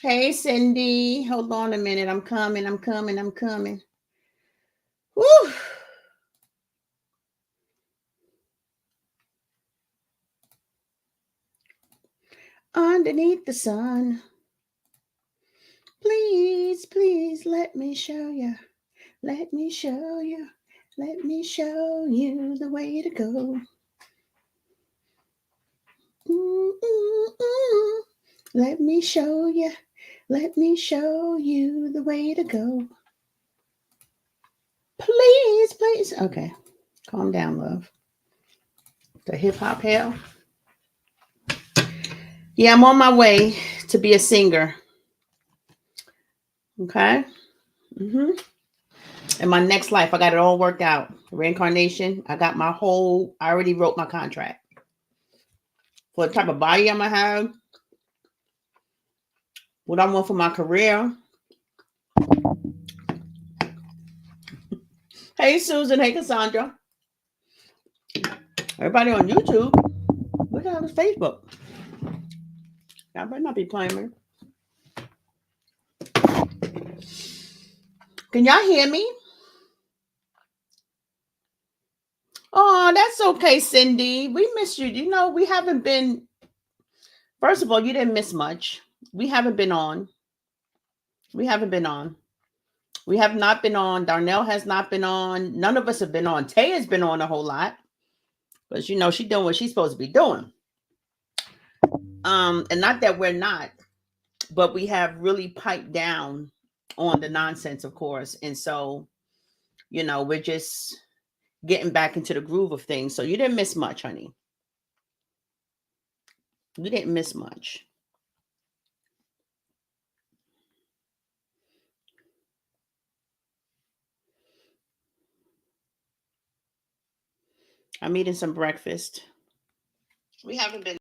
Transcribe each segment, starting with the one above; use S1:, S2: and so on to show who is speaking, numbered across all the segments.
S1: Hey, Cindy. Hold on a minute. I'm coming. I'm coming. I'm coming. Woo! Underneath the sun. Please, please let me show you. Let me show you. Let me show you the way to go. Mm-mm-mm. Let me show you. Let me show you the way to go. Please, please. Okay. Calm down, love. The hip hop hell. Yeah, I'm on my way to be a singer. Okay. Hmm. In my next life, I got it all worked out. Reincarnation. I already wrote my contract for the type of body I'm going to have, what I want for my career. Hey, Susan. Hey, Cassandra. Everybody on YouTube. What the hell is Facebook? Y'all better not be playing me. Can y'all hear me? Oh, that's okay, Cindy. We missed you. You know, we haven't been, first of all, you didn't miss much. We haven't been on. We haven't been on. We have not been on. Darnell has not been on. None of us have been on. Tay has been on a whole lot. But you know, she's doing what she's supposed to be doing. And not that we're not, but we have really piped down on the nonsense, of course. And so, you know, we're just getting back into the groove of things. So you didn't miss much, honey. You didn't miss much. I'm eating some breakfast. We haven't been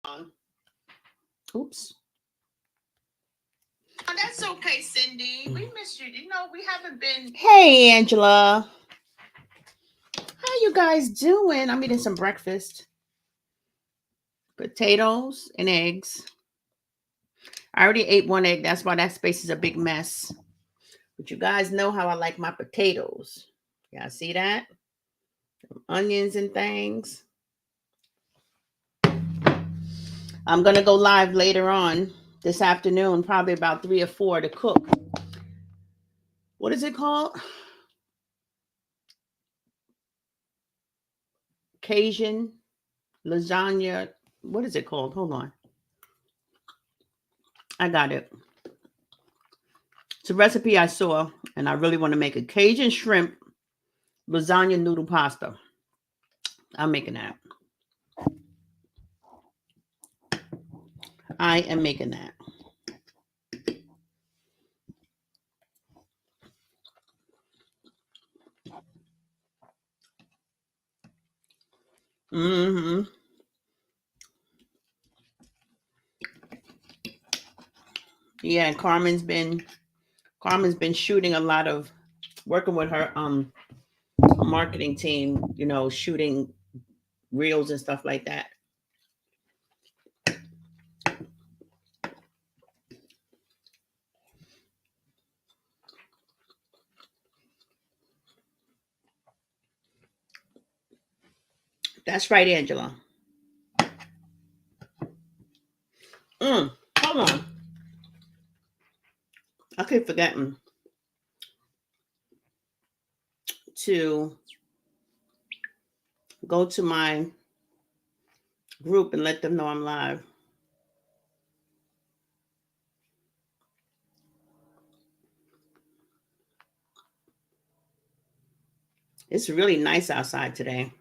S1: on. Oops. Oh, that's okay, Cindy. We missed you. You know, we haven't been. Hey, Angela. How you guys doing? I'm eating some breakfast. Potatoes and eggs. I already ate one egg. That's why that space is a big mess. But you guys know how I like my potatoes. Y'all see that? Onions and things. I'm going to go live later on this afternoon, probably about 3 or 4 to cook. What is it called? Cajun lasagna. What is it called? Hold on. I got it. It's a recipe I saw, and I really want to make a Cajun shrimp lasagna noodle pasta. I'm making that. I am making that. Mm-hmm. Yeah, Carmen's been shooting a lot of working with her marketing team, you know, shooting reels and stuff like that. That's right, Angela. Hold on. I keep forgetting to go to my group and let them know I'm live. It's really nice outside today.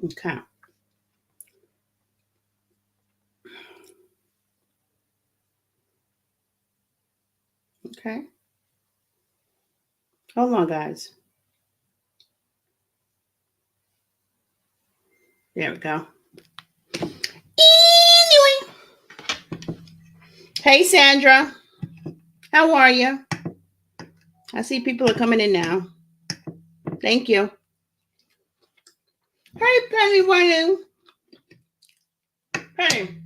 S1: Okay. Okay. Hold on, guys. There we go. Anyway. Hey, Sandra. How are you? I see people are coming in now. Thank you. Hey, Penny Wayne. Hey.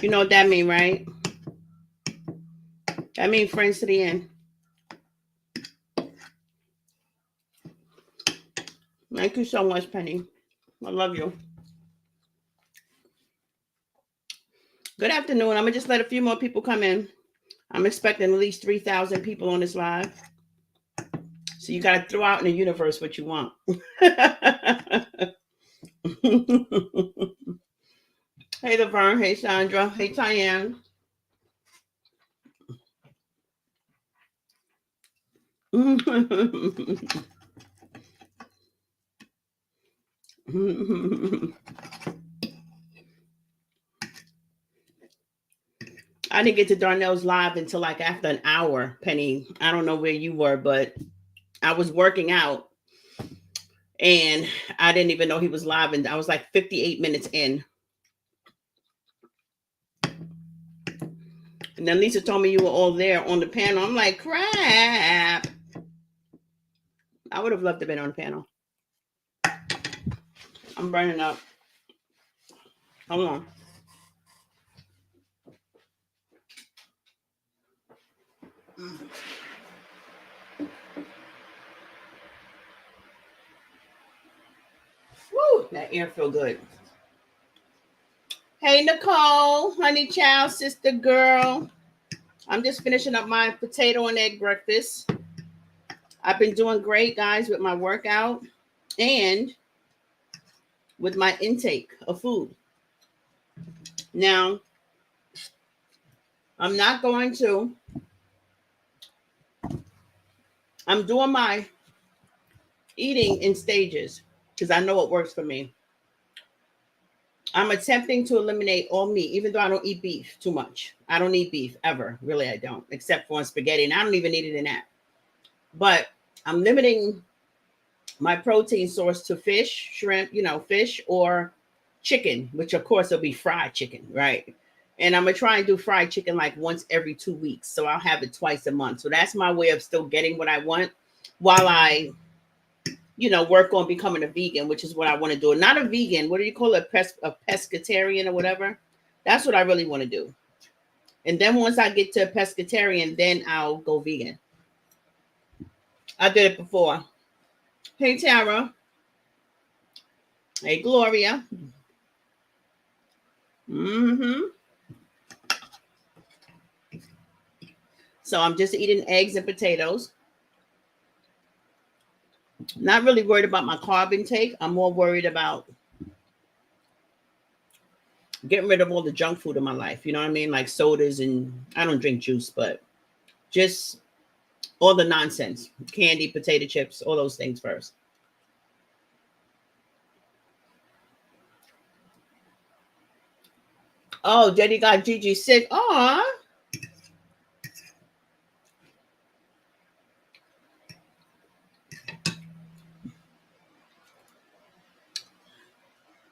S1: You know what that means, right? That means friends to the end. Thank you so much, Penny. I love you. Good afternoon. I'm going to just let a few more people come in. I'm expecting at least 3,000 people on this live. So you got to throw out in the universe what you want. Hey, Laverne. Hey, Sandra. Hey, Tyann. I didn't get to Darnell's live until like after an hour, Penny. I don't know where you were, but I was working out and I didn't even know he was live. And I was like 58 minutes in. And then Lisa told me you were all there on the panel. I'm like, crap. I would have loved to have been on the panel. I'm burning up. Hold on. Woo, that air feel good. Hey, Nicole, honey child, sister girl. I'm just finishing up my potato and egg breakfast. I've been doing great, guys, with my workout and with my intake of food. Now, I'm doing my eating in stages because I know it works for me. I'm attempting to eliminate all meat, even though I don't eat beef too much. I don't eat beef ever. Really, I don't, except for on spaghetti. And I don't even eat it in that. But I'm limiting my protein source to fish, shrimp, fish or chicken, which of course will be fried chicken, right? And I'm going to try and do fried chicken like once every 2 weeks. So I'll have it twice a month. So that's my way of still getting what I want while I work on becoming a vegan, which is what I want to do. Not a vegan. What do you call it? A pescatarian or whatever. That's what I really want to do. And then once I get to a pescatarian, then I'll go vegan. I did it before. Hey, Tara. Hey, Gloria. So I'm just eating eggs and potatoes. Not really worried about my carb intake. I'm more worried about getting rid of all the junk food in my life. You know what I mean? Like sodas, and I don't drink juice, but just all the nonsense. Candy, potato chips, all those things first. Oh, Jenny got Gigi sick. Aw.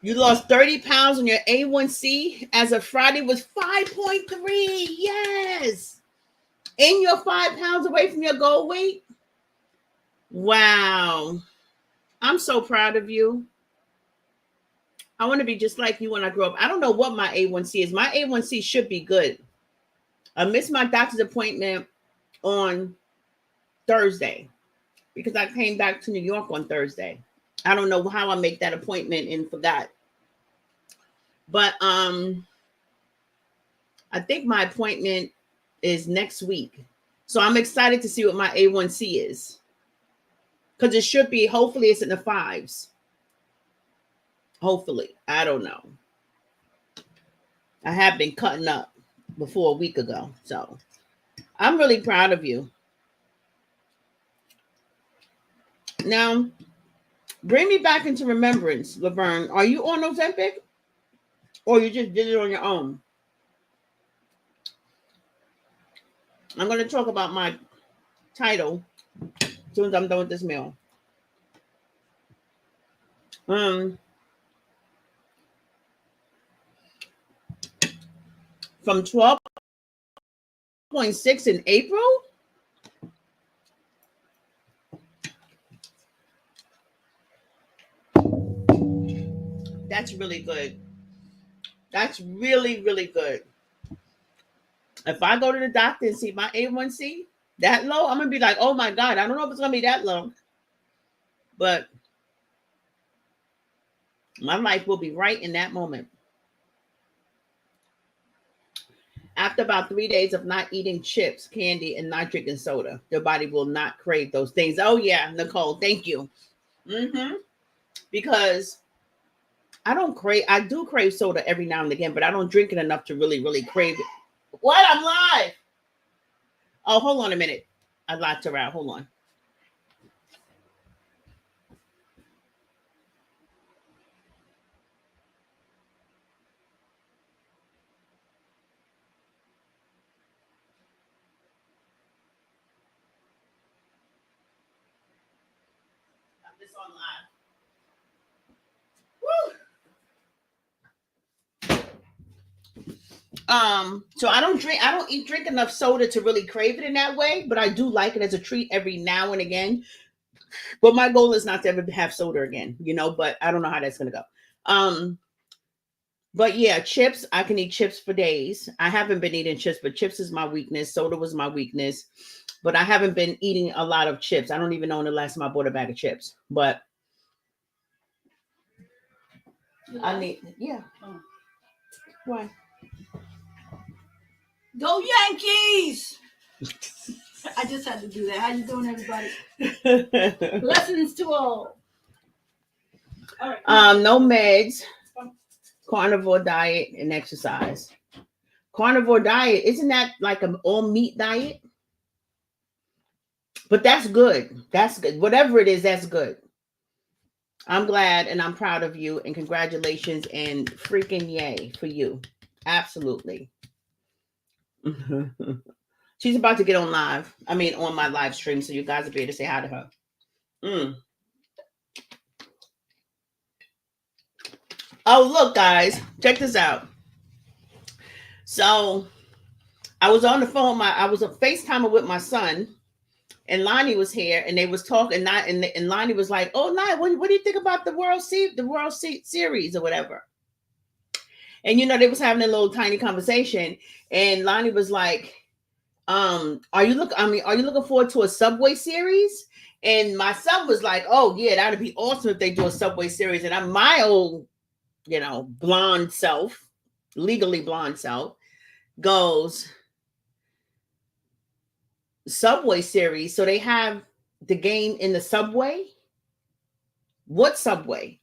S1: You lost 30 pounds and your A1C as of Friday was 5.3. Yes. And you're 5 pounds away from your goal weight. Wow. I'm so proud of you. I want to be just like you when I grow up. I don't know what my A1C is. My A1C should be good. I missed my doctor's appointment on Thursday because I came back to New York on Thursday. I don't know how I make that appointment and forgot. But I think my appointment is next week. So I'm excited to see what my A1C is. Because it should be, hopefully it's in the 5s. Hopefully. I don't know. I have been cutting up before a week ago. So I'm really proud of you. Now, bring me back into remembrance, Laverne. Are you on Ozempic? Or you just did it on your own? I'm going to talk about my title as soon as I'm done with this meal. From 12.6 in April. That's really good. That's really, really good. If I go to the doctor and see my A1C that low, I'm going to be like, oh my God, I don't know if it's going to be that low, but my life will be right in that moment. After about 3 days of not eating chips, candy, and not drinking soda, your body will not crave those things. Oh, yeah, Nicole, thank you. Because I do crave soda every now and again, but I don't drink it enough to really, really crave it. What? I'm live. Oh, hold on a minute. I locked her out. Hold on. I'm just on live. Woo! So I don't drink enough soda to really crave it in that way, but I do like it as a treat every now and again. But my goal is not to ever have soda again, but I don't know how that's gonna go. But yeah, chips, I can eat chips for days. I haven't been eating chips, but chips is my weakness. Soda was my weakness. But I haven't been eating a lot of chips. I don't even know when the last time I bought a bag of chips. But I need, yeah. Oh. Why?
S2: Go Yankees! I just had to do that. How you doing, everybody? Blessings to all. All right.
S1: No meds, carnivore diet, and exercise. Carnivore diet, isn't that like an all meat diet? But that's good. That's good. Whatever it is, that's good. I'm glad and I'm proud of you, and congratulations and freaking yay for you. Absolutely. She's about to get on live. I mean, on my live stream, so you guys will be able to say hi to her. Oh, look, guys, check this out. So I was on the phone. I was a FaceTimer with my son, and Lonnie was here, and they was talking. And Lonnie was like, "Oh, Lonnie, what do you think about the World Series or whatever?" And they was having a little tiny conversation, and Lonnie was like, are you looking forward to a Subway series?" And my son was like, "Oh yeah, that'd be awesome if they do a Subway series." And I'm my old, blonde self, legally blonde self, goes, Subway series. So they have the game in the subway? What subway?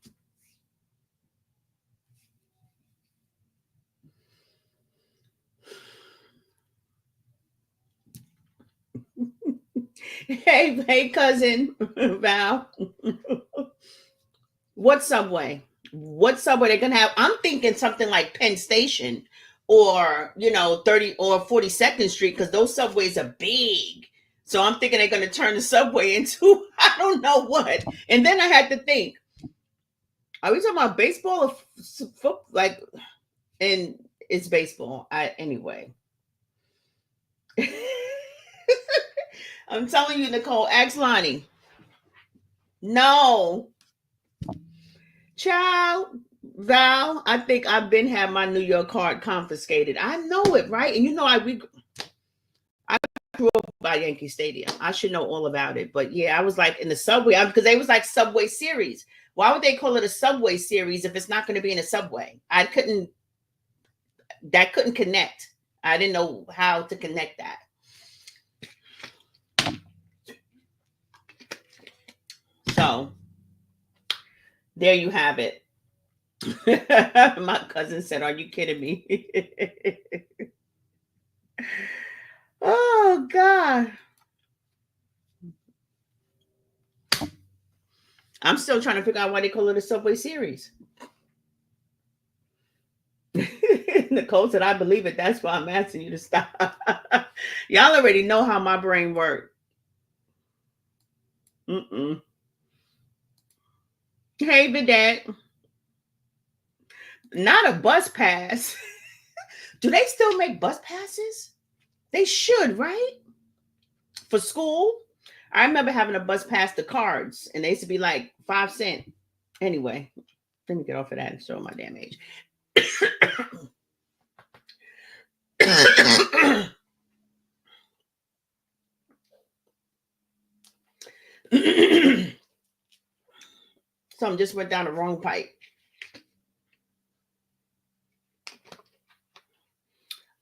S1: Hey, cousin Val. What subway? What subway they're gonna have? I'm thinking something like Penn Station or 30 or 42nd Street, because those subways are big. So I'm thinking they're gonna turn the subway into I don't know what. And then I had to think, are we talking about baseball or football? Like, and it's baseball. Anyway. I'm telling you, Nicole, ask Lonnie. No. Child, Val, I think I've been had my New York card confiscated. I know it, right? And I grew up by Yankee Stadium. I should know all about it. But yeah, I was like in the subway because they was like Subway series. Why would they call it a Subway series if it's not going to be in a subway? That couldn't connect. I didn't know how to connect that. So there you have it. My cousin said, "Are you kidding me?" Oh God. I'm still trying to figure out why they call it a Subway series. Nicole said, "I believe it. That's why I'm asking you to stop." Y'all already know how my brain works. Mm-mm. Hey, bidet. Not a bus pass. Do they still make bus passes? They should, right? For school. I remember having a bus pass the cards, and they used to be like 5 cents. Anyway, let me get off of that and show my damn age. Something just went down the wrong pipe.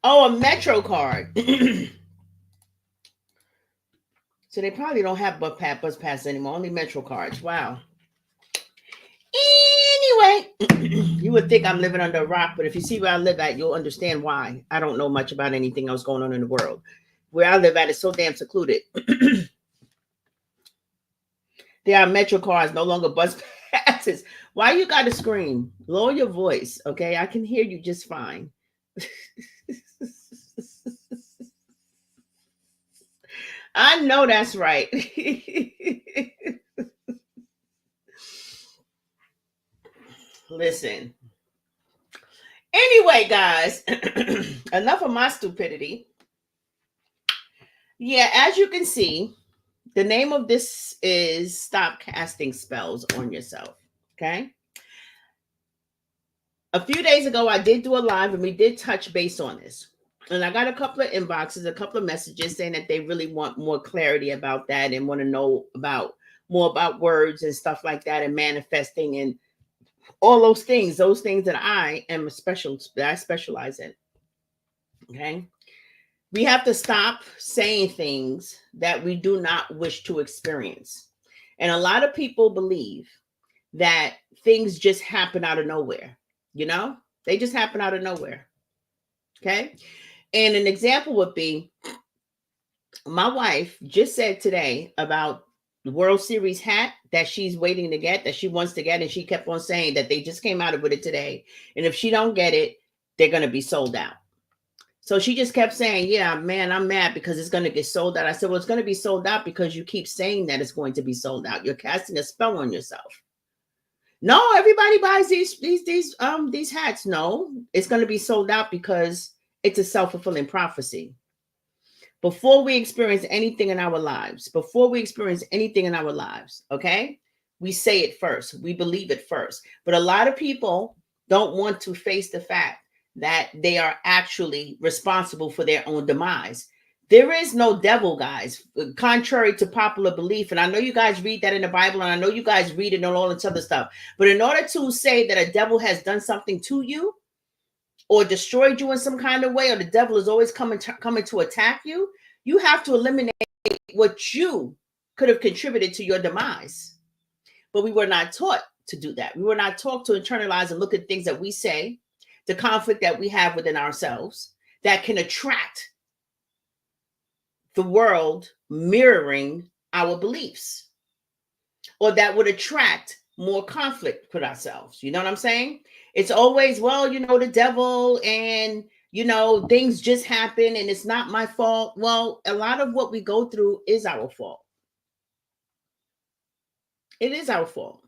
S1: Oh, a Metro card. So they probably don't have bus pass anymore. Only Metro cards. Wow. Anyway, you would think I'm living under a rock, but if you see where I live at, you'll understand why. I don't know much about anything else going on in the world. Where I live at is so damn secluded. There are Metro cars, no longer bus passes. Why you gotta scream? Lower your voice, okay? I can hear you just fine. I know that's right. Listen. Anyway, guys, enough of my stupidity. Yeah, as you can see, the name of this is Stop Casting Spells on Yourself. Okay. A few days ago, I did do a live and we did touch base on this. And I got a couple of inboxes, a couple of messages saying that they really want more clarity about that and want to know about more about words and stuff like that and manifesting and all those things that I am that I specialize in. Okay. We have to stop saying things that we do not wish to experience. And a lot of people believe that things just happen out of nowhere. You know, they just happen out of nowhere. Okay. And an example would be my wife just said today about the World Series hat that she's waiting to get, that she wants to get. And she kept on saying that they just came out with it today. And if she don't get it, they're going to be sold out. So she just kept saying, yeah, man, I'm mad because it's going to get sold out. I said, well, it's going to be sold out because you keep saying that it's going to be sold out. You're casting a spell on yourself. No, everybody buys these hats. No, it's going to be sold out because it's a self-fulfilling prophecy. Before we experience anything in our lives, okay, we say it first. We believe it first. But a lot of people don't want to face the fact that they are actually responsible for their own demise. There is no devil, guys, contrary to popular belief. And I know you guys read that in the Bible, and I know you guys read it and all this other stuff. But in order to say that a devil has done something to you or destroyed you in some kind of way, or the devil is always coming to attack you, you have to eliminate what you could have contributed to your demise. But we were not taught to do that. We were not taught to internalize and look at things that we say, the conflict that we have within ourselves that can attract the world mirroring our beliefs, or that would attract more conflict with ourselves. You know what I'm saying? It's always, well, you know, the devil and, you know, things just happen and it's not my fault. Well, a lot of what we go through is our fault. It is our fault.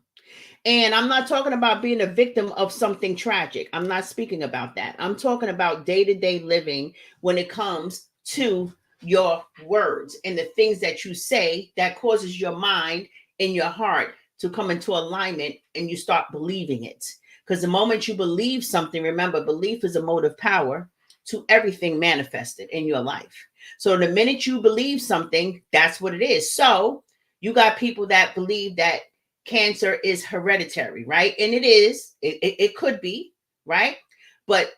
S1: And I'm not talking about being a victim of something tragic. I'm not speaking about that. I'm talking about day-to-day living when it comes to your words and the things that you say that causes your mind and your heart to come into alignment and you start believing it. Because the moment you believe something, remember, belief is a motive power to everything manifested in your life. So the minute you believe something, that's what it is. So you got people that believe that cancer is hereditary, right? And it is. It could be, right? But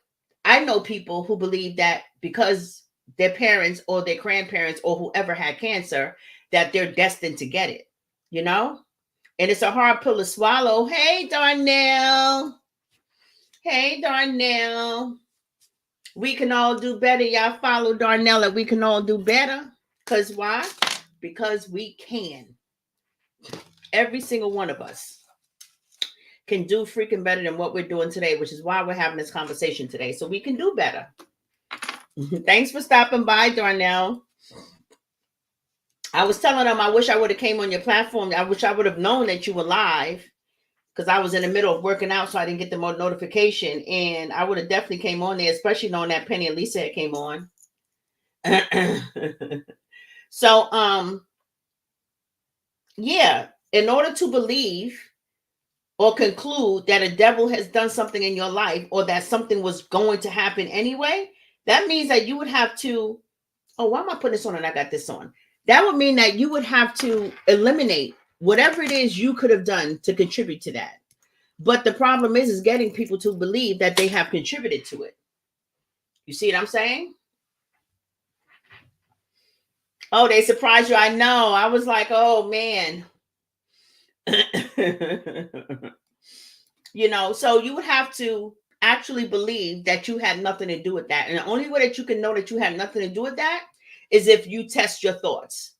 S1: I know people who believe that because their parents or their grandparents or whoever had cancer, that they're destined to get it, you know? And it's a hard pill to swallow. Hey, Darnell. Hey, Darnell. We can all do better. Y'all follow Darnell at We Can All Do Better. Because why? Because we can. Every single one of us can do freaking better than what we're doing today, which is why we're having this conversation today. So we can do better. Thanks for stopping by, Darnell. I was telling them I wish I would have came on your platform. I wish I would have known that you were live because I was in the middle of working out, so I didn't get the notification. And I would have definitely came on there, especially knowing that Penny and Lisa had came on. So, yeah, in order to believe or conclude that a devil has done something in your life or that something was going to happen anyway, that means that you would have to, oh, why am I putting this on and I got this on? That would mean that you would have to eliminate whatever it is you could have done to contribute to that. But the problem is getting people to believe that they have contributed to it. You see what I'm saying? Oh, they surprised you. I know. I was like, oh man. So you would have to actually believe that you had nothing to do with that. And the only way that you can know that you had nothing to do with that is if you test your thoughts.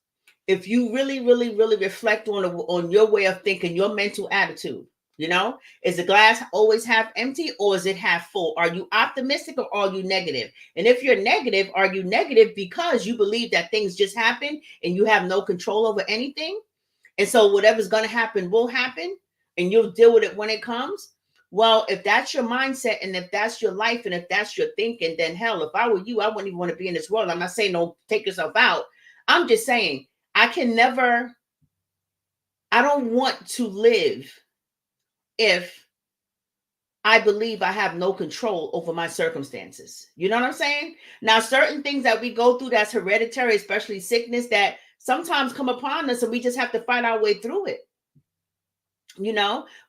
S1: If you really, really, really reflect on your way of thinking, your mental attitude. Is the glass always half empty or is it half full? Are you optimistic or are you negative? And if you're negative, are you negative because you believe that things just happen and you have no control over anything? And so whatever's going to happen will happen and you'll deal with it when it comes. Well, if that's your mindset and if that's your life and if that's your thinking, then hell, if I were you, I wouldn't even want to be in this world. I'm not saying don't take yourself out. I'm just saying I don't want to live if I believe I have no control over my circumstances. You know what I'm saying? Now, certain things that we go through that's hereditary, especially sickness, that sometimes come upon us and we just have to fight our way through it.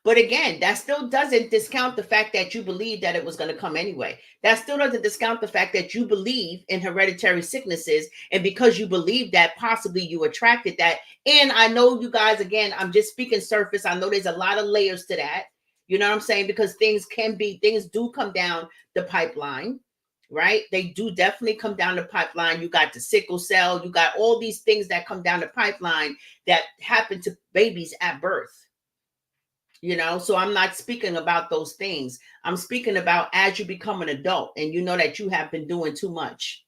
S1: But again, that still doesn't discount the fact that you believe that it was going to come anyway. That still doesn't discount the fact that you believe in hereditary sicknesses. And because you believe that, possibly you attracted that. And I know you guys, again, I'm just speaking surface. I know there's a lot of layers to that. You know what I'm saying? Because things do come down the pipeline, right? They do definitely come down the pipeline. You got the sickle cell. You got all these things that come down the pipeline that happen to babies at birth. So I'm not speaking about those things. I'm speaking about as you become an adult and you know that you have been doing too much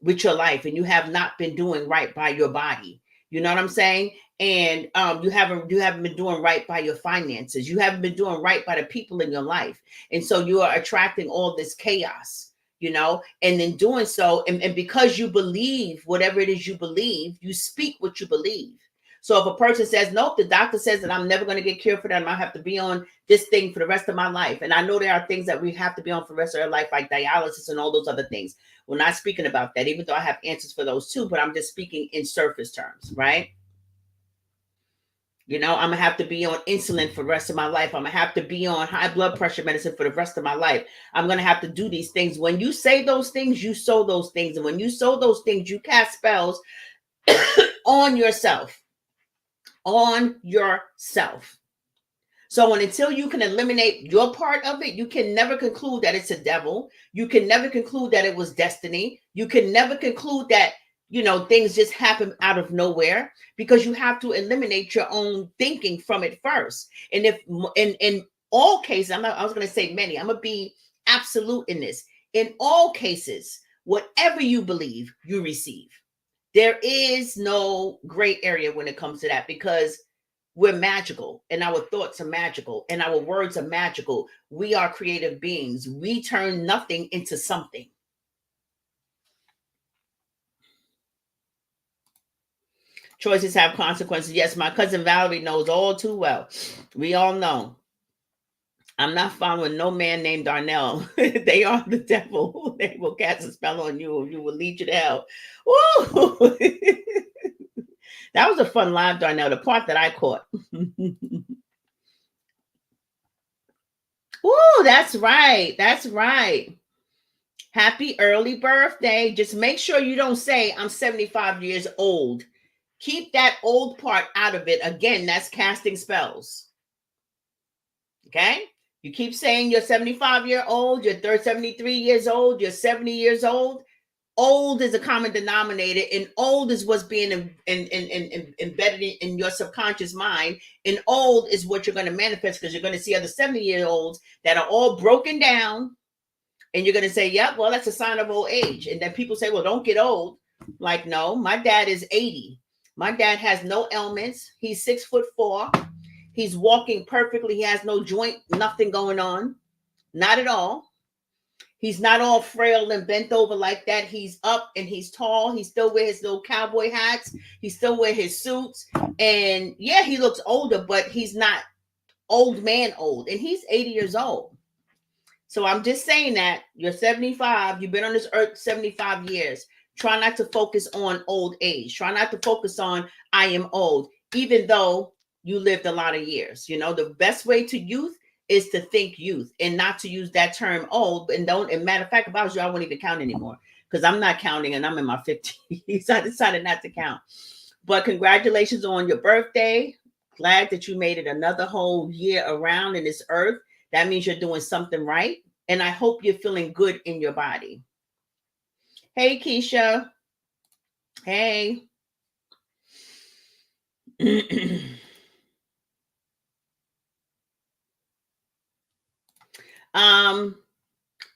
S1: with your life and you have not been doing right by your body. You know what I'm saying? And you haven't been doing right by your finances. You haven't been doing right by the people in your life. And so you are attracting all this chaos, and in doing so, and because you believe whatever it is you believe, you speak what you believe. So if a person says, nope, the doctor says that I'm never going to get cured for that, I have to be on this thing for the rest of my life. And I know there are things that we have to be on for the rest of our life, like dialysis and all those other things. We're not speaking about that, even though I have answers for those too, but I'm just speaking in surface terms, right? I'm going to have to be on insulin for the rest of my life. I'm going to have to be on high blood pressure medicine for the rest of my life. I'm going to have to do these things. When you say those things, you sow those things. And when you sow those things, you cast spells on yourself. So until you can eliminate your part of it, you can never conclude that it's a devil. You can never conclude that it was destiny. You can never conclude that, things just happen out of nowhere, because you have to eliminate your own thinking from it first. And if in all cases, I was going to say many, I'm going to be absolute in this. In all cases, whatever you believe, you receive. There is no gray area when it comes to that, because we're magical and our thoughts are magical and our words are magical. We are creative beings. We turn nothing into something. Choices have consequences. Yes, my cousin Valerie knows all too well. We all know. I'm not following no man named Darnell. They are the devil. They will cast a spell on you. You will lead you to hell. Woo! That was a fun live, Darnell, the part that I caught. Ooh, that's right. That's right. Happy early birthday. Just make sure you don't say I'm 75 years old. Keep that old part out of it. Again, that's casting spells. Okay? You keep saying you're 75-year-old, you're 73 years old, you're 70 years old. Old is a common denominator, and old is what's being embedded in your subconscious mind. And old is what you're going to manifest, because you're going to see other 70-year-olds that are all broken down, And you're going to say, yep, well, that's a sign of old age. And then people say, well, don't get old. Like, no, my dad is 80. My dad has no ailments. He's 6'4". He's walking perfectly. He has no joint, nothing going on. Not at all. He's not all frail and bent over like that. He's up and he's tall. He still wears his little cowboy hats. He still wears his suits. And yeah, he looks older, but he's not old man old. And he's 80 years old. So I'm just saying that you're 75. You've been on this earth 75 years. Try not to focus on old age. Try not to focus on I am old, even though you lived a lot of years. You know, the best way to youth is to think youth and not to use that term old. And don't, and matter of fact, if I was you, I wouldn't even count anymore because I'm not counting and I'm in my 50s. I decided not to count. But congratulations on your birthday. Glad that you made it another whole year around in this earth. That means you're doing something right. And I hope you're feeling good in your body. Hey, Keisha. Hey.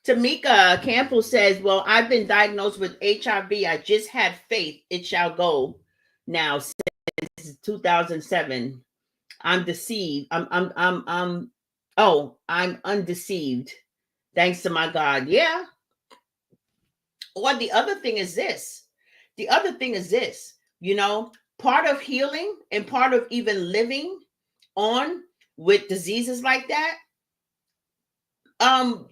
S1: Tamika Campbell says, well, I've been diagnosed with HIV. I just had faith. It shall go now since 2007. I'm deceived. I'm undeceived. Thanks to my God. Yeah. Or the other thing is this. You know, part of healing and part of even living on with diseases like that,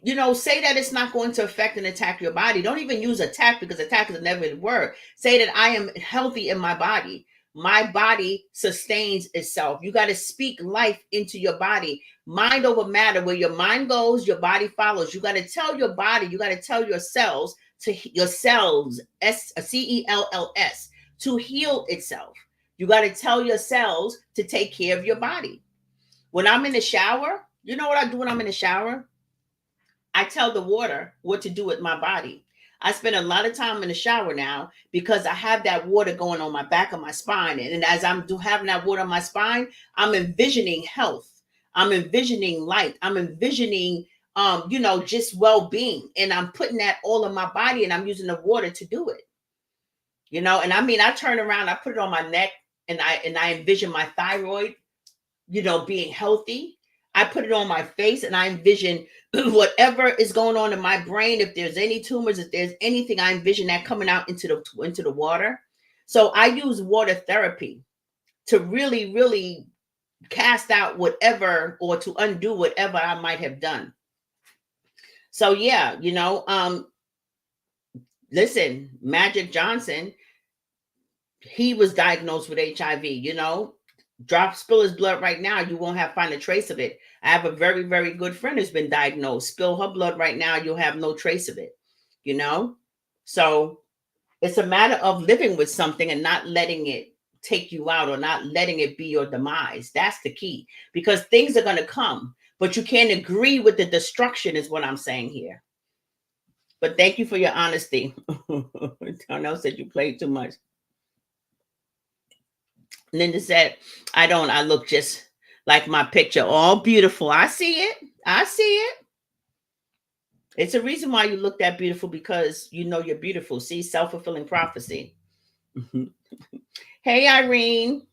S1: you know, say that it's not going to affect and attack your body. Don't even use attack because attack is a negative word. Say that I am healthy in my body. My body sustains itself. You got to speak life into your body. Mind over matter. Where your mind goes, your body follows. You got to tell your body, you got to tell your cells CELLS, to heal itself. You got to tell your cells to take care of your body. When I'm in the shower, you know what I do when I'm in the shower? I tell the water what to do with my body. I spend a lot of time in the shower now because I have that water going on my back of my spine. And as I'm having that water on my spine, I'm envisioning health. I'm envisioning light. I'm envisioning, you know, just well-being. And I'm putting that all in my body and I'm using the water to do it. You know, and I mean, I turn around, I put it on my neck and I envision my thyroid, you know, being healthy. I put it on my face and I envision whatever is going on in my brain. If there's any tumors, if there's anything, I envision that coming out into the water. So I use water therapy to really, really cast out whatever or to undo whatever I might have done. So yeah, you know, listen, Magic Johnson, he was diagnosed with HIV, you know. Spill his blood right now, you won't find a trace of it. I have a very, very good friend who's been diagnosed. Spill her blood right now, you'll have no trace of it, you know? So it's a matter of living with something and not letting it take you out or not letting it be your demise. That's the key, because things are going to come, but you can't agree with the destruction is what I'm saying here. But thank you for your honesty. Darnell said you played too much. Linda said, I look just like my picture. All beautiful. I see it. It's a reason why you look that beautiful, because you know you're beautiful. See, self-fulfilling prophecy. Hey, Irene.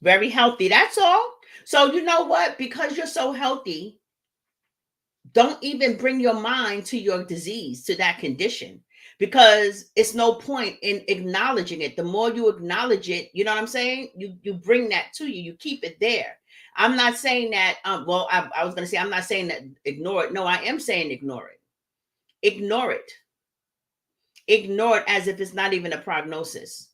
S1: Very healthy. That's all. So you know what? Because you're so healthy, don't even bring your mind to your disease, to that condition, because it's no point in acknowledging it. The more you acknowledge it, you know what I'm saying? You bring that to you. You keep it there. I'm not saying that, I was going to say, I'm not saying that ignore it. No, I am saying ignore it. Ignore it. Ignore it as if it's not even a prognosis.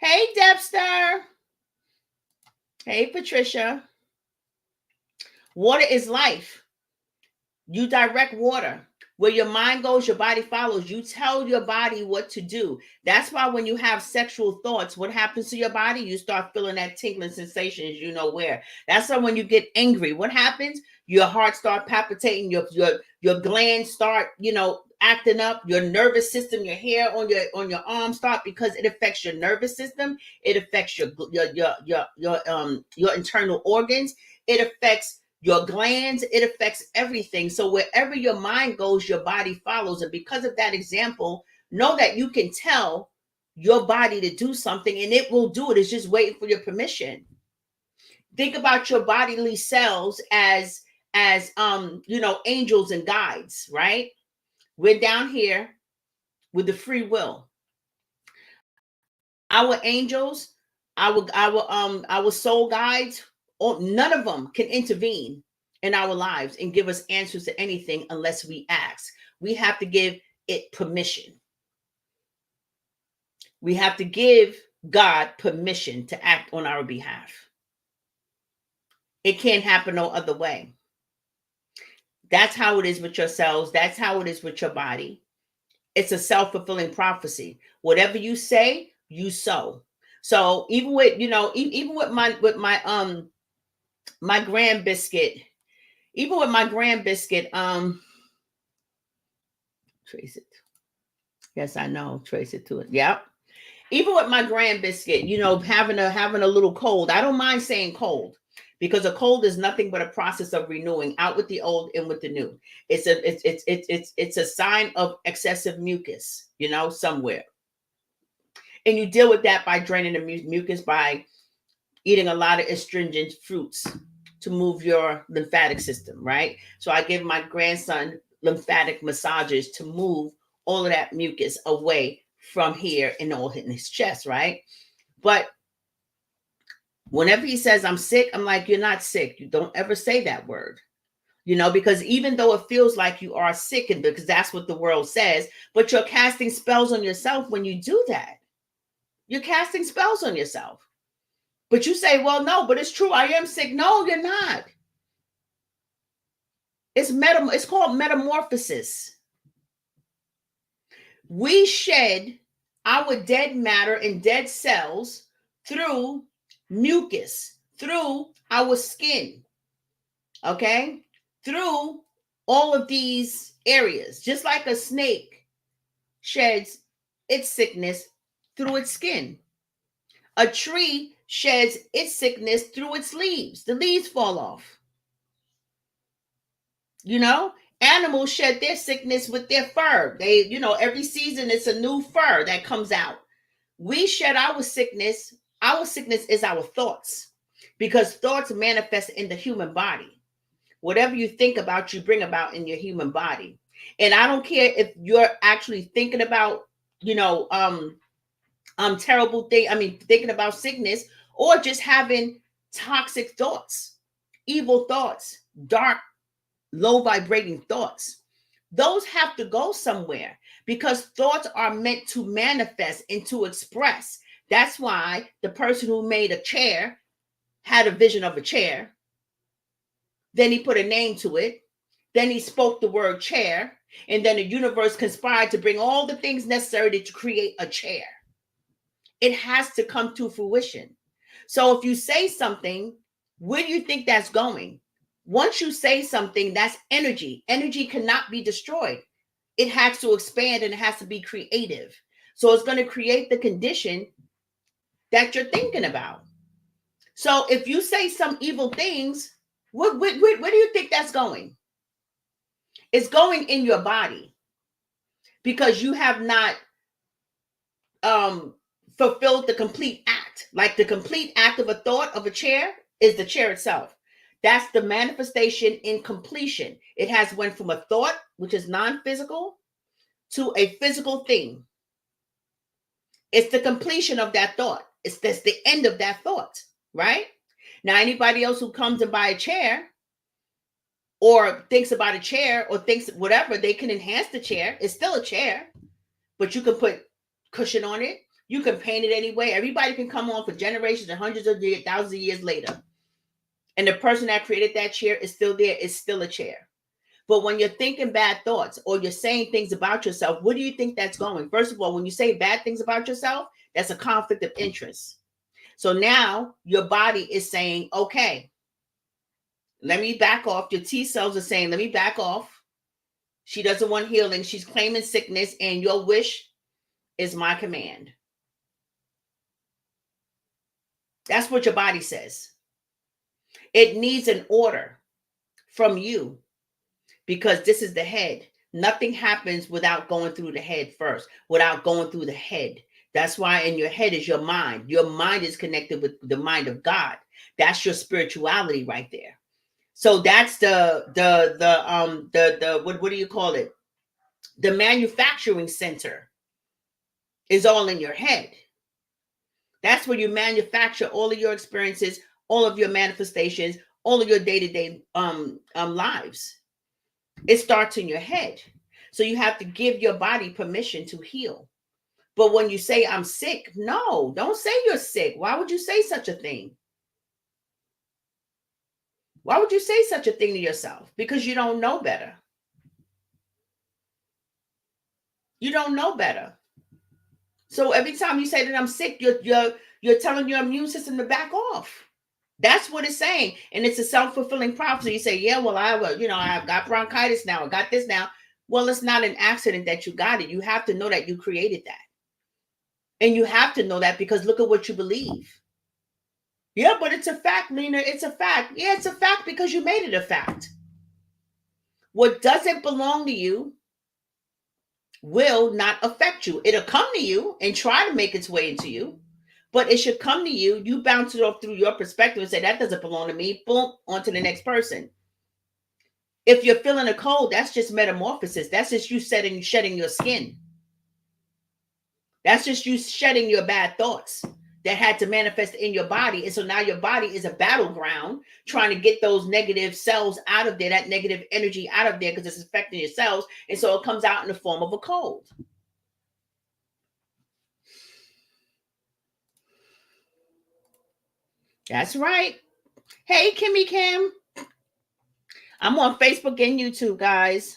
S1: Hey, Debster. Hey, Patricia. Water is life. You direct water. Where your mind goes, your body follows. You tell your body what to do. That's why when you have sexual thoughts, what happens to your body? You start feeling that tingling sensation, you know where. That's why when you get angry, what happens? Your heart start palpitating, your glands start, you know, acting up, your nervous system, your hair on your arm start, because it affects your nervous system. It affects your internal organs. It affects your glands, it affects everything. So wherever your mind goes, your body follows. And because of that example, know that you can tell your body to do something and it will do it. It's just waiting for your permission. Think about your bodily cells as angels and guides, right? We're down here with the free will. Our angels, our soul guides, none of them can intervene in our lives and give us answers to anything unless we ask. We have to give it permission. We have to give God permission to act on our behalf. It can't happen no other way. That's how it is with your cells. That's how it is with your body. It's a self-fulfilling prophecy. Whatever you say, you sow. So even with, even with my grand biscuit, trace it. Yes, I know. Trace it to it. Yep. Even with my grand biscuit, having a little cold. I don't mind saying cold, because a cold is nothing but a process of renewing, out with the old, in with the new. It's a sign of excessive mucus, somewhere. And you deal with that by draining the mucus, by eating a lot of astringent fruits to move your lymphatic system, right? So I give my grandson lymphatic massages to move all of that mucus away from here and all in his chest, right? But whenever he says I'm sick, I'm like, you're not sick. You don't ever say that word, because even though it feels like you are sick, and because that's what the world says, but you're casting spells on yourself when you do that. You're casting spells on yourself. But you say, well, no, but it's true. I am sick. No, you're not. It's called metamorphosis. We shed our dead matter and dead cells through mucus, through our skin, okay? Through all of these areas, just like a snake sheds its sickness through its skin. A tree sheds its sickness through its leaves. The leaves fall off. Animals shed their sickness with their fur. They, every season it's a new fur that comes out. We shed our sickness. Our sickness is our thoughts, because thoughts manifest in the human body. Whatever you think about, you bring about in your human body. And I don't care if you're actually thinking about, terrible thing. Thinking about sickness, or just having toxic thoughts, evil thoughts, dark, low vibrating thoughts. Those have to go somewhere, because thoughts are meant to manifest and to express. That's why the person who made a chair had a vision of a chair. Then he put a name to it. Then he spoke the word chair. And then the universe conspired to bring all the things necessary to create a chair. It has to come to fruition. So if you say something, where do you think that's going? Once you say something, that's energy. Energy cannot be destroyed. It has to expand, and it has to be creative. So it's going to create the condition that you're thinking about. So if you say some evil things, where do you think that's going? It's going in your body, because you have not fulfilled the complete act. Like the complete act of a thought of a chair is the chair itself. That's the manifestation in completion. It has went from a thought, which is non-physical, to a physical thing. It's the completion of that thought. That's the end of that thought, right? Now, anybody else who comes and buy a chair, or thinks about a chair, or thinks whatever, they can enhance the chair. It's still a chair, but you can put cushion on it. You can paint it anyway. Everybody can come on for generations and hundreds of years, thousands of years later. And the person that created that chair is still there. It's still a chair. But when you're thinking bad thoughts, or you're saying things about yourself, where do you think that's going? First of all, when you say bad things about yourself, that's a conflict of interest. So now your body is saying, okay, let me back off. Your T cells are saying, let me back off. She doesn't want healing. She's claiming sickness, and your wish is my command. That's what your body says. It needs an order. from you, because this is the head. Nothing happens without going through the head first, without going through the head. That's why in your head is your mind. Your mind is connected with the mind of God. That's your spirituality right there. So that's the what do you call it? The manufacturing center is all in your head. That's where you manufacture all of your experiences, all of your manifestations, all of your day-to-day lives. It starts in your head. So you have to give your body permission to heal. But when you say I'm sick, no, don't say you're sick. Why would you say such a thing? Why would you say such a thing to yourself? Because you don't know better. You don't know better. So every time you say that I'm sick, you're telling your immune system to back off. That's what it's saying. And it's a self-fulfilling prophecy. You say, yeah, well, I've got bronchitis now. I got this now. Well, it's not an accident that you got it. You have to know that you created that. And you have to know that because look at what you believe. Yeah, but it's a fact, Lena. It's a fact. Yeah, it's a fact because you made it a fact. What doesn't belong to you will not affect you. It'll come to you and try to make its way into you, but it should come to you. You bounce it off through your perspective and say, that doesn't belong to me. Boom, on to the next person. If you're feeling a cold, that's just metamorphosis. That's just you shedding your skin. That's just you shedding your bad thoughts that had to manifest in your body. And so now your body is a battleground trying to get those negative cells out of there, that negative energy out of there because it's affecting your cells. And so it comes out in the form of a cold. That's right. Hey, Kimmy Kim. I'm on Facebook and YouTube, guys.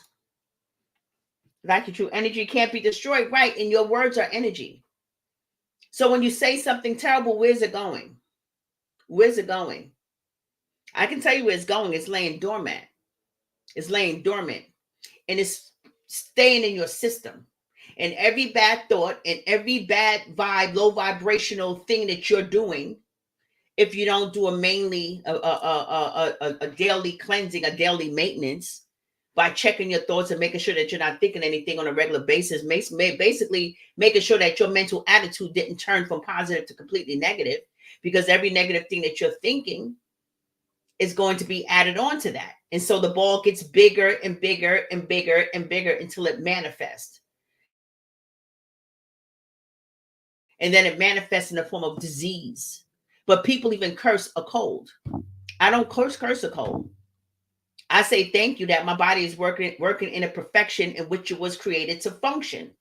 S1: Like your true energy can't be destroyed, right? And your words are energy. So when you say something terrible, where's it going? Where's it going? I can tell you where it's going. It's laying dormant. It's laying dormant. And it's staying in your system. And every bad thought and every bad vibe, low vibrational thing that you're doing, if you don't do a daily cleansing, a daily maintenance, by checking your thoughts and making sure that you're not thinking anything on a regular basis, basically making sure that your mental attitude didn't turn from positive to completely negative, because every negative thing that you're thinking is going to be added on to that. And so the ball gets bigger and bigger and bigger and bigger until it manifests. And then it manifests in the form of disease. But people even curse a cold. I don't curse a cold. I say thank you that my body is working in a perfection in which it was created to function.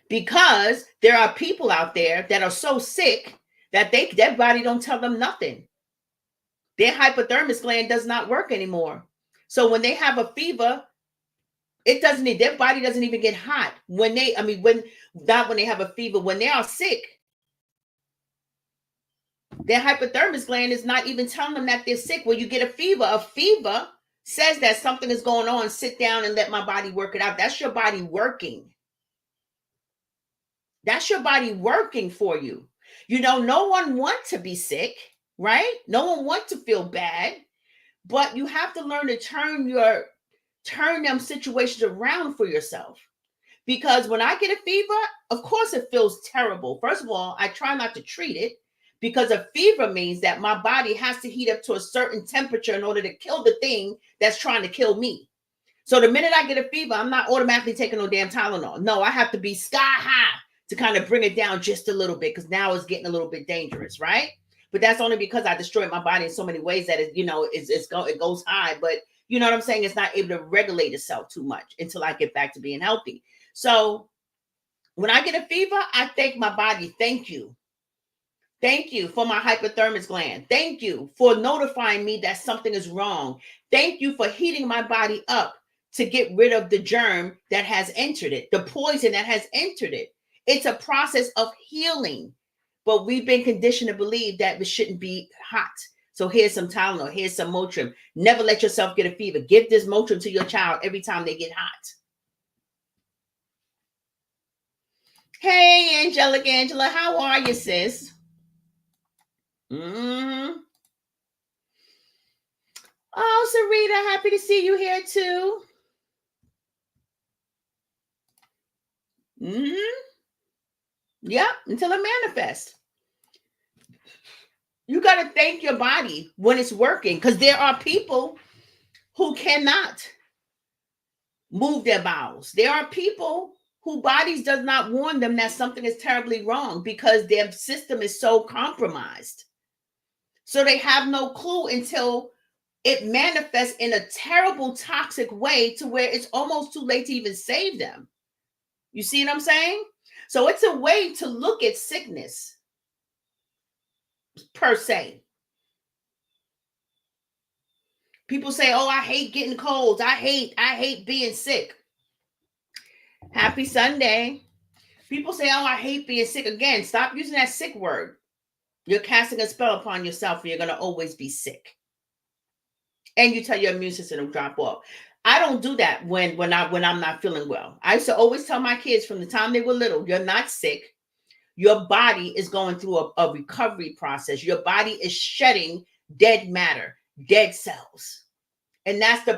S1: Because there are people out there that are so sick that their body don't tell them nothing. Their hypothalamus gland does not work anymore. So when they have a fever, their body doesn't even get hot. When they have a fever, when they are sick, their hypothalamus gland is not even telling them that they're sick. When you get a fever says that something is going on. Sit down and let my body work it out. That's your body working. That's your body working for you. No one wants to be sick, right? No one wants to feel bad, but you have to learn to turn them situations around for yourself. Because when I get a fever, of course it feels terrible. First of all, I try not to treat it, because a fever means that my body has to heat up to a certain temperature in order to kill the thing that's trying to kill me. So the minute I get a fever, I'm not automatically taking no damn Tylenol. No, I have to be sky high to kind of bring it down just a little bit, because now it's getting a little bit dangerous, right? But that's only because I destroyed my body in so many ways that it goes high. But you know what I'm saying? It's not able to regulate itself too much until I get back to being healthy. So when I get a fever, I thank my body. Thank you. Thank you for my hypothalamus gland. Thank you for notifying me that something is wrong. Thank you for heating my body up to get rid of the germ that has entered it, the poison that has entered it. It's a process of healing, but we've been conditioned to believe that it shouldn't be hot. So here's some Tylenol, here's some Motrin. Never let yourself get a fever. Give this Motrin to your child every time they get hot. Hey, Angelic Angela, how are you, sis? Oh, Sarita, happy to see you here too. Yep, until it manifests. You got to thank your body when it's working, because there are people who cannot move their bowels. There are people whose bodies does not warn them that something is terribly wrong because their system is so compromised. So they have no clue until it manifests in a terrible, toxic way to where it's almost too late to even save them. You see what I'm saying? So it's a way to look at sickness per se. People say, "Oh, I hate getting colds. I hate being sick." Happy Sunday. People say, "Oh, I hate being sick." Again, stop using that sick word. You're casting a spell upon yourself, and you're going to always be sick. And you tell your immune system to drop off. I don't do that when I'm not feeling well. I used to always tell my kids from the time they were little, "You're not sick. Your body is going through a recovery process. Your body is shedding dead matter, dead cells. And that's the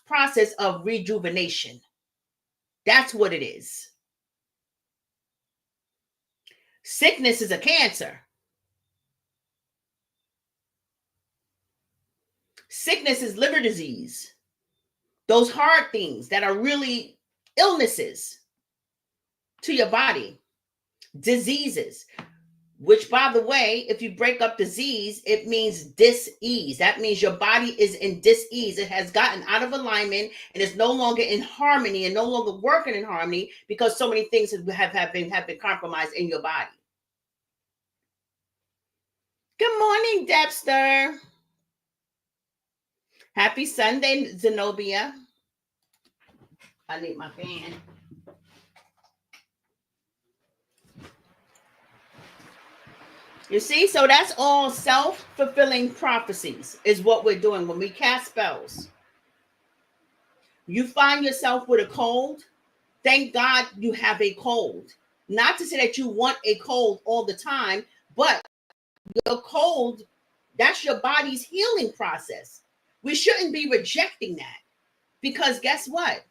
S1: process of rejuvenation. That's what it is. Sickness is a cancer. Sickness is liver disease. Those hard things that are really illnesses to your body. Diseases. Which, by the way, if you break up disease, it means dis-ease. That means your body is in dis-ease. It has gotten out of alignment and is no longer in harmony and no longer working in harmony because so many things have been compromised in your body. Good morning, Debster. Happy Sunday, Zenobia. I need my fan. You see, so that's all self-fulfilling prophecies is what we're doing when we cast spells. You find yourself with a cold. Thank God you have a cold. Not to say that you want a cold all the time, but your cold, that's your body's healing process. We shouldn't be rejecting that because guess what?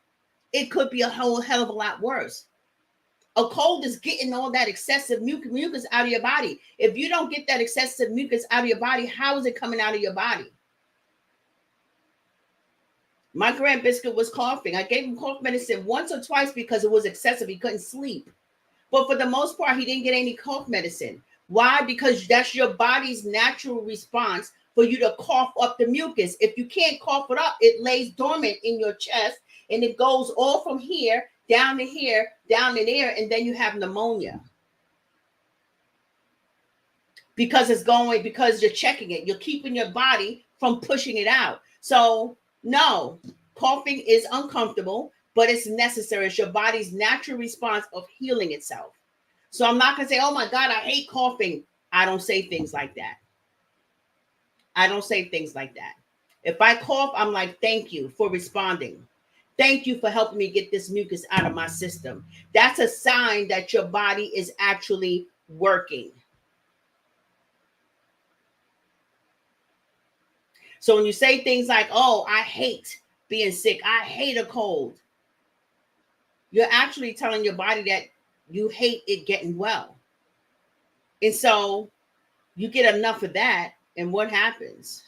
S1: It could be a whole hell of a lot worse. A cold is getting all that excessive mucus out of your body. If you don't get that excessive mucus out of your body, how is it coming out of your body? My grand biscuit was coughing. I gave him cough medicine once or twice because it was excessive. He couldn't sleep. But for the most part, he didn't get any cough medicine. Why? Because that's your body's natural response for you to cough up the mucus. If you can't cough it up, it lays dormant in your chest and it goes all from here, down to here, down in there, and then you have pneumonia. Because you're checking it. You're keeping your body from pushing it out. So no, coughing is uncomfortable, but it's necessary. It's your body's natural response of healing itself. So I'm not going to say, "Oh my God, I hate coughing." I don't say things like that. I don't say things like that. If I cough, I'm like, "Thank you for responding. Thank you for helping me get this mucus out of my system." That's a sign that your body is actually working. So when you say things like, "Oh, I hate being sick. I hate a cold," you're actually telling your body that you hate it getting well. And so you get enough of that. And what happens?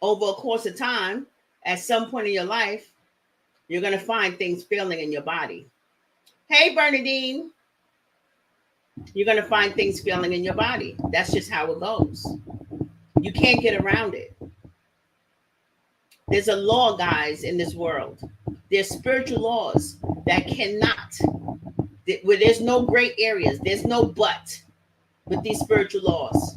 S1: Over a course of time, at some point in your life, you're going to find things failing in your body. Hey, Bernadine. You're going to find things failing in your body. That's just how it goes. You can't get around it. There's a law, guys, in this world. There's spiritual laws that cannot, where there's no gray areas. There's no but with these spiritual laws.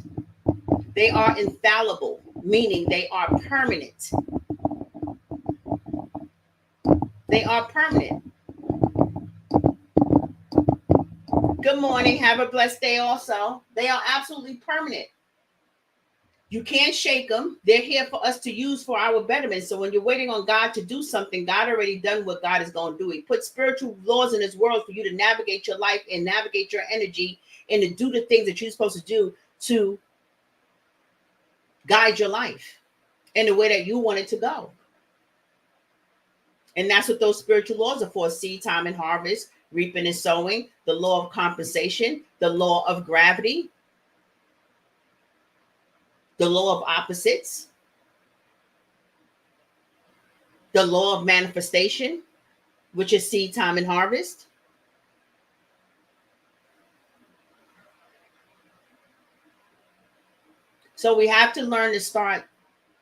S1: They are infallible, meaning they are permanent. They are permanent. Good morning. Have a blessed day also. They are absolutely permanent. You can't shake them. They're here for us to use for our betterment. So when you're waiting on God to do something, God already done what God is going to do. He put spiritual laws in this world for you to navigate your life and navigate your energy and to do the things that you're supposed to do to guide your life in the way that you want it to go. And that's what those spiritual laws are for: seed time and harvest, reaping and sowing, the law of compensation, the law of gravity, the law of opposites, the law of manifestation, which is seed time and harvest. So we have to learn to start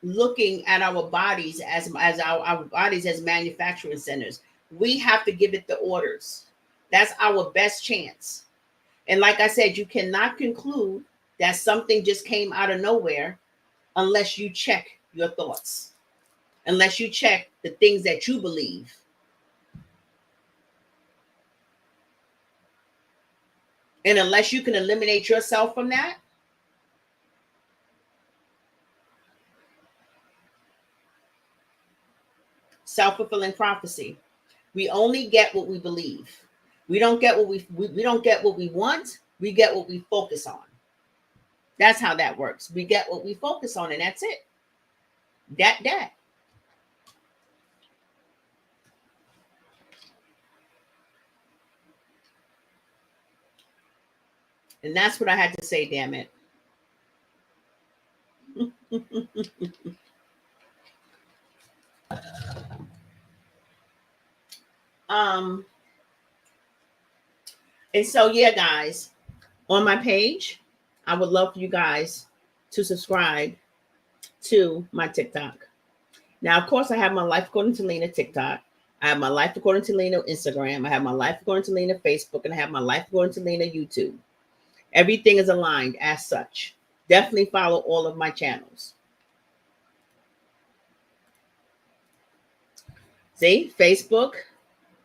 S1: looking at our bodies as our bodies as manufacturing centers. We have to give it the orders. That's our best chance. And like I said, you cannot conclude that something just came out of nowhere unless you check your thoughts, unless you check the things that you believe. And unless you can eliminate yourself from that, self-fulfilling prophecy. We only get what we believe. We don't get what we don't get what we want. We get what we focus on. That's how that works. We get what we focus on, and that's it. That. And that's what I had to say, damn it. And so, yeah, guys, on my page, I would love for you guys to subscribe to my TikTok. Now, of course, I have my Life According to Lena TikTok. I have my Life According to Lena Instagram. I have my Life According to Lena Facebook, and I have my Life According to Lena YouTube. Everything is aligned as such. Definitely follow all of my channels. See, Facebook,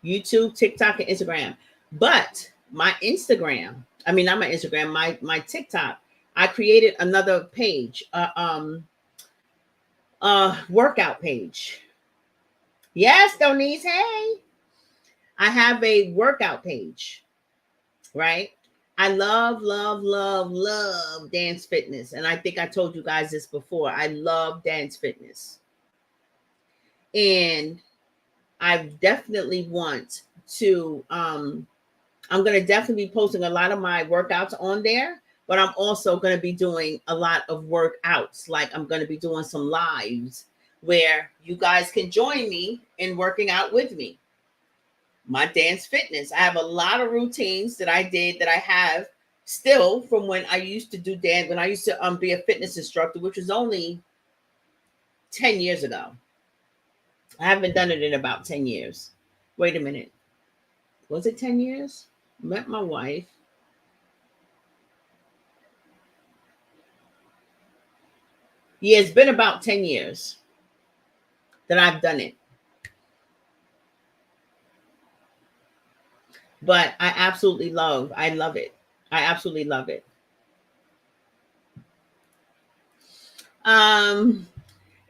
S1: YouTube, TikTok, and Instagram. But my Instagram, I mean, not my Instagram, my TikTok, I created another page, workout page. Yes, Donise, hey. I have a workout page, right? I love dance fitness. And I think I told you guys this before. I love dance fitness. And I definitely want to, I'm going to definitely be posting a lot of my workouts on there, but I'm also going to be doing a lot of workouts. Like I'm going to be doing some lives where you guys can join me in working out with me. My dance fitness. I have a lot of routines that I did that I have still from when I used to do dance, when I used to be a fitness instructor, which was only 10 years ago. I haven't done it in about 10 years. Wait a minute. Was it 10 years? Met my wife. Yeah, it's been about 10 years that I've done it. But I absolutely love it. I absolutely love it.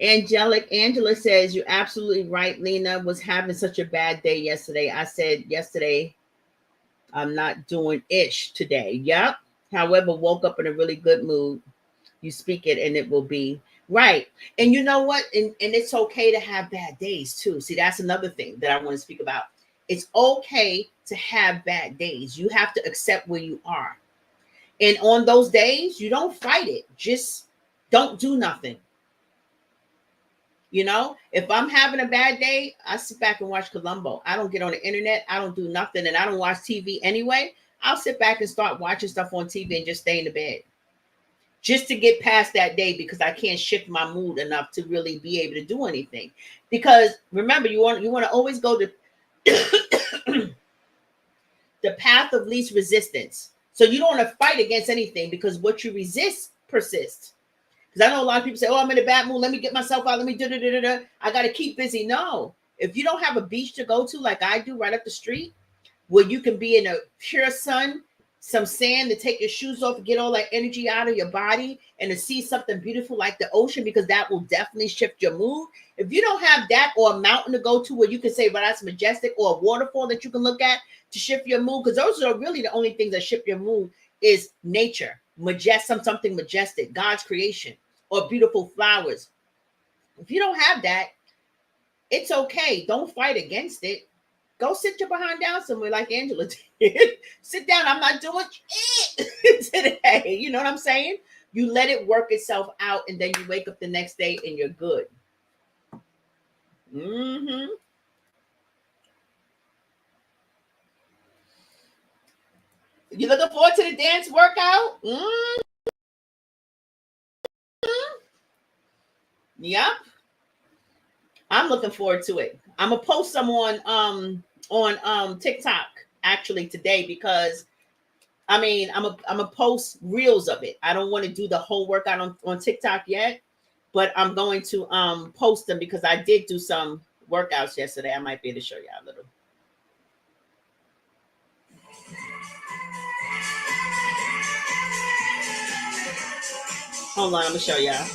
S1: Angela says, you're absolutely right. Lena was having such a bad day yesterday. I said yesterday, I'm not doing ish today. Yep. However, woke up in a really good mood. You speak it and it will be right. And you know what? And it's okay to have bad days too. See, that's another thing that I want to speak about. It's okay to have bad days. You have to accept where you are. And on those days, you don't fight it. Just don't do nothing. You know, if I'm having a bad day, I sit back and watch Columbo. I don't get on the internet. I don't do nothing. And I don't watch TV anyway. I'll sit back and start watching stuff on TV and just stay in the bed. Just to get past that day, because I can't shift my mood enough to really be able to do anything. Because remember, you want to always go to the path of least resistance. So you don't want to fight against anything, because what you resist persists. Because I know a lot of people say, oh, I'm in a bad mood. Let me get myself out. Let me do. I got to keep busy. No. If you don't have a beach to go to like I do right up the street, where you can be in a pure sun, some sand to take your shoes off and get all that energy out of your body, and to see something beautiful like the ocean, because that will definitely shift your mood. If you don't have that, or a mountain to go to where you can say, well, that's majestic, or a waterfall that you can look at to shift your mood, because those are really the only things that shift your mood is nature, something majestic, God's creation. or beautiful flowers. If you don't have that, it's okay. Don't fight against it. Go sit your behind down somewhere like Angela did. Sit down. I'm not doing it today. You know what I'm saying? You let it work itself out, and then you wake up the next day and you're good. Mm-hmm. You looking forward to the dance workout? Mm-hmm. Yep. I'm looking forward to it. I'm gonna post some on TikTok actually today, because I mean I'm a post reels of it. I don't want to do the whole workout on TikTok yet, but I'm going to post them because I did do some workouts yesterday. I might be able to show you a little. Hold on, I'm gonna show y'all.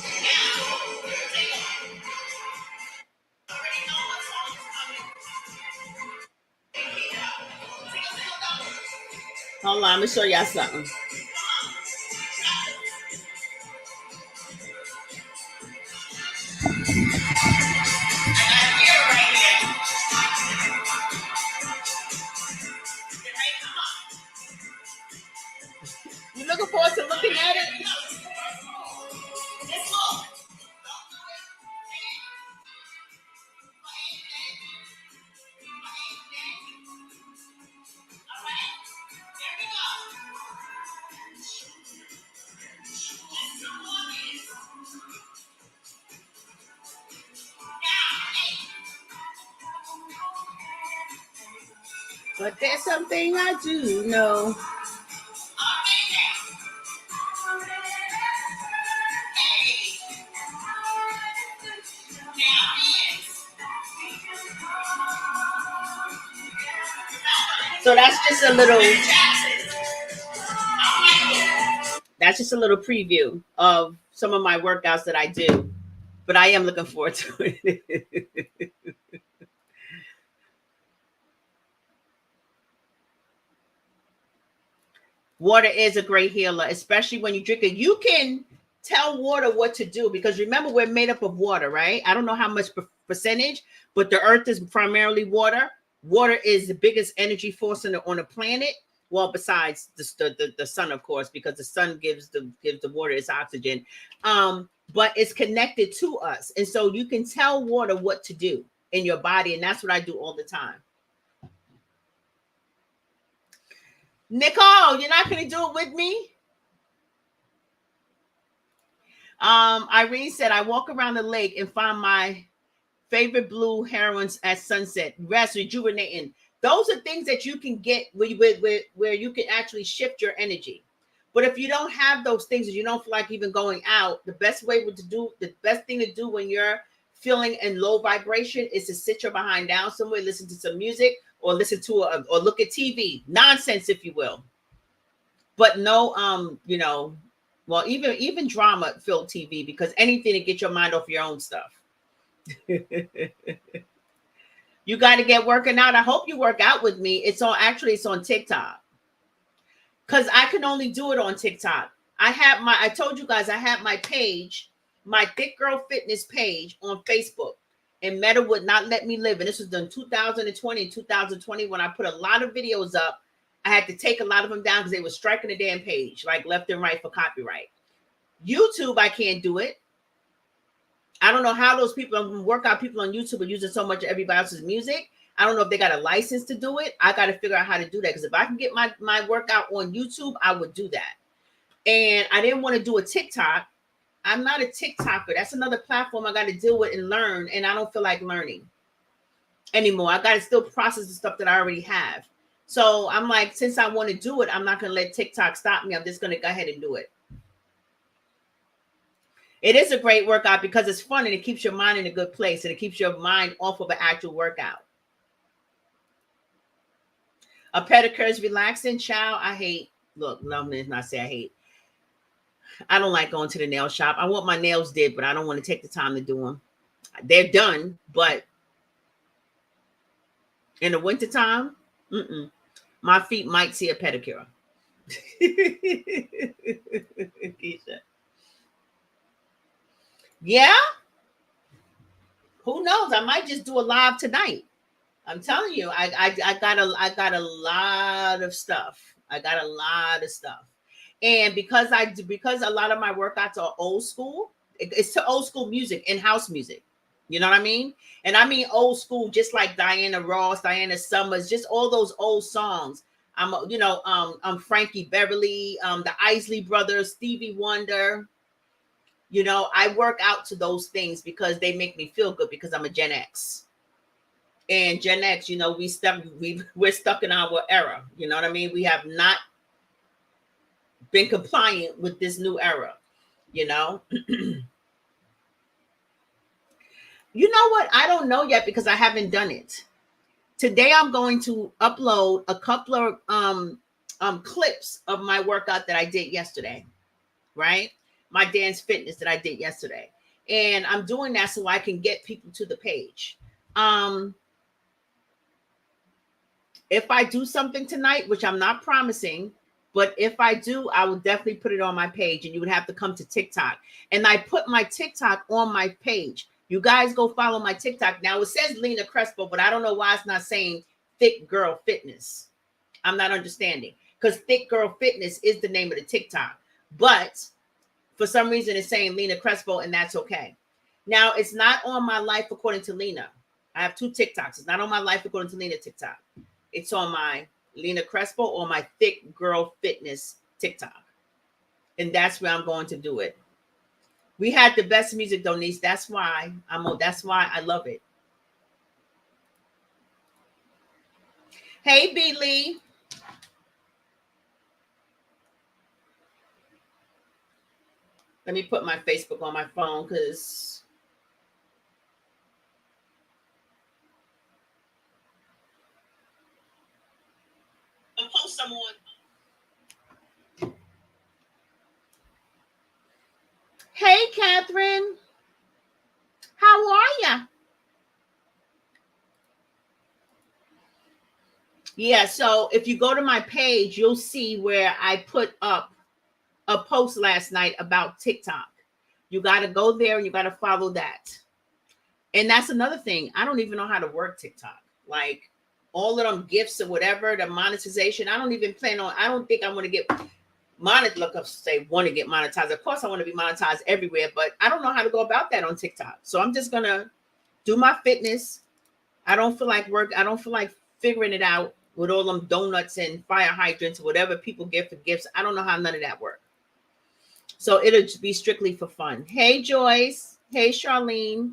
S1: Hold on, I'm gonna show y'all something. You looking forward to looking at it? But there's something I do know. So that's just a little preview of some of my workouts that I do. But I am looking forward to it. Water is a great healer, especially when you drink it. You can tell water what to do, because remember, we're made up of water, right? I don't know how much percentage, but the earth is primarily water. Water is the biggest energy force on the planet. Well, besides the sun, of course, because the sun gives the water its oxygen. But it's connected to us. And so you can tell water what to do in your body. And that's what I do all the time. Nicole, you're not going to do it with me? Irene said, I walk around the lake and find my favorite blue herons at sunset. Rest, rejuvenating. Those are things that you can get where you can actually shift your energy. But if you don't have those things, and you don't feel like even going out, the best thing to do when you're feeling in low vibration is to sit your behind down somewhere, listen to some music, or listen to or look at TV. Nonsense, if you will. But no, well, even drama filled TV, because anything to get your mind off your own stuff. You got to get working out. I hope you work out with me. It's on TikTok, because I can only do it on TikTok. I told you guys I have my page, my Thick Girl Fitness page on Facebook, and Meta would not let me live. And this was done 2020 and 2020 when I put a lot of videos up. I had to take a lot of them down because they were striking the damn page, like left and right for copyright. YouTube, I can't do it. I don't know how those workout people on YouTube are using so much of everybody else's music. I don't know if they got a license to do it. I got to figure out how to do that, because if I can get my workout on YouTube, I would do that. And I didn't want to do a TikTok. I'm not a TikToker. That's another platform I got to deal with and learn, and I don't feel like learning anymore. I got to still process the stuff that I already have. So I'm like, since I want to do it, I'm not going to let TikTok stop me. I'm just going to go ahead and do it. It is a great workout because it's fun and it keeps your mind in a good place, and it keeps your mind off of an actual workout. A pedicure is relaxing. Child, I hate. Look, no, let's not say I hate. I don't like going to the nail shop. I want my nails did, but I don't want to take the time to do them. They're done, but in the wintertime, my feet might see a pedicure. Keisha. Yeah, who knows? I might just do a live tonight. I'm telling you, I got a lot of stuff. I got a lot of stuff, and because a lot of my workouts are old school, it's to old school music and house music. You know what I mean? And I mean old school, just like Diana Ross, Diana Summers, just all those old songs. I'm Frankie Beverly, the Isley Brothers, Stevie Wonder. I work out to those things because they make me feel good because I'm a Gen X. And Gen X, we're stuck in our era. You know what I mean? We have not been compliant with this new era, you know. You know what? I don't know yet because I haven't done it. Today I'm going to upload a couple of clips of my workout that I did yesterday, right? My dance fitness that I did yesterday. And I'm doing that so I can get people to the page. If I do something tonight, which I'm not promising, but if I do, I will definitely put it on my page and you would have to come to TikTok. And I put my TikTok on my page. You guys go follow my TikTok. Now it says Lena Crespo, but I don't know why it's not saying Thick Girl Fitness. I'm not understanding because Thick Girl Fitness is the name of the TikTok. But for some reason it's saying Lena Crespo, and that's okay. Now it's not on my Life According to Lena. I have two TikToks. It's not on my Life According to Lena TikTok. It's on my Lena Crespo or my Thick Girl Fitness TikTok. And that's where I'm going to do it. We had the best music, Donice. That's why I love it. Hey, B. Lee. Let me put my Facebook on my phone because I'll post someone. Hey, Catherine. How are ya? Yeah, so if you go to my page, you'll see where I put up a post last night about TikTok. You got to go there and you got to follow that. And that's another thing. I don't even know how to work TikTok. Like all of them gifts or whatever, the monetization. I don't think I want to get monetized. Look up, say want to get monetized. Of course, I want to be monetized everywhere, but I don't know how to go about that on TikTok. So I'm just gonna do my fitness. I don't feel like work. I don't feel like figuring it out with all them donuts and fire hydrants, whatever people get for gifts. I don't know how none of that works. So it'll be strictly for fun. Hey, Joyce. Hey, Charlene.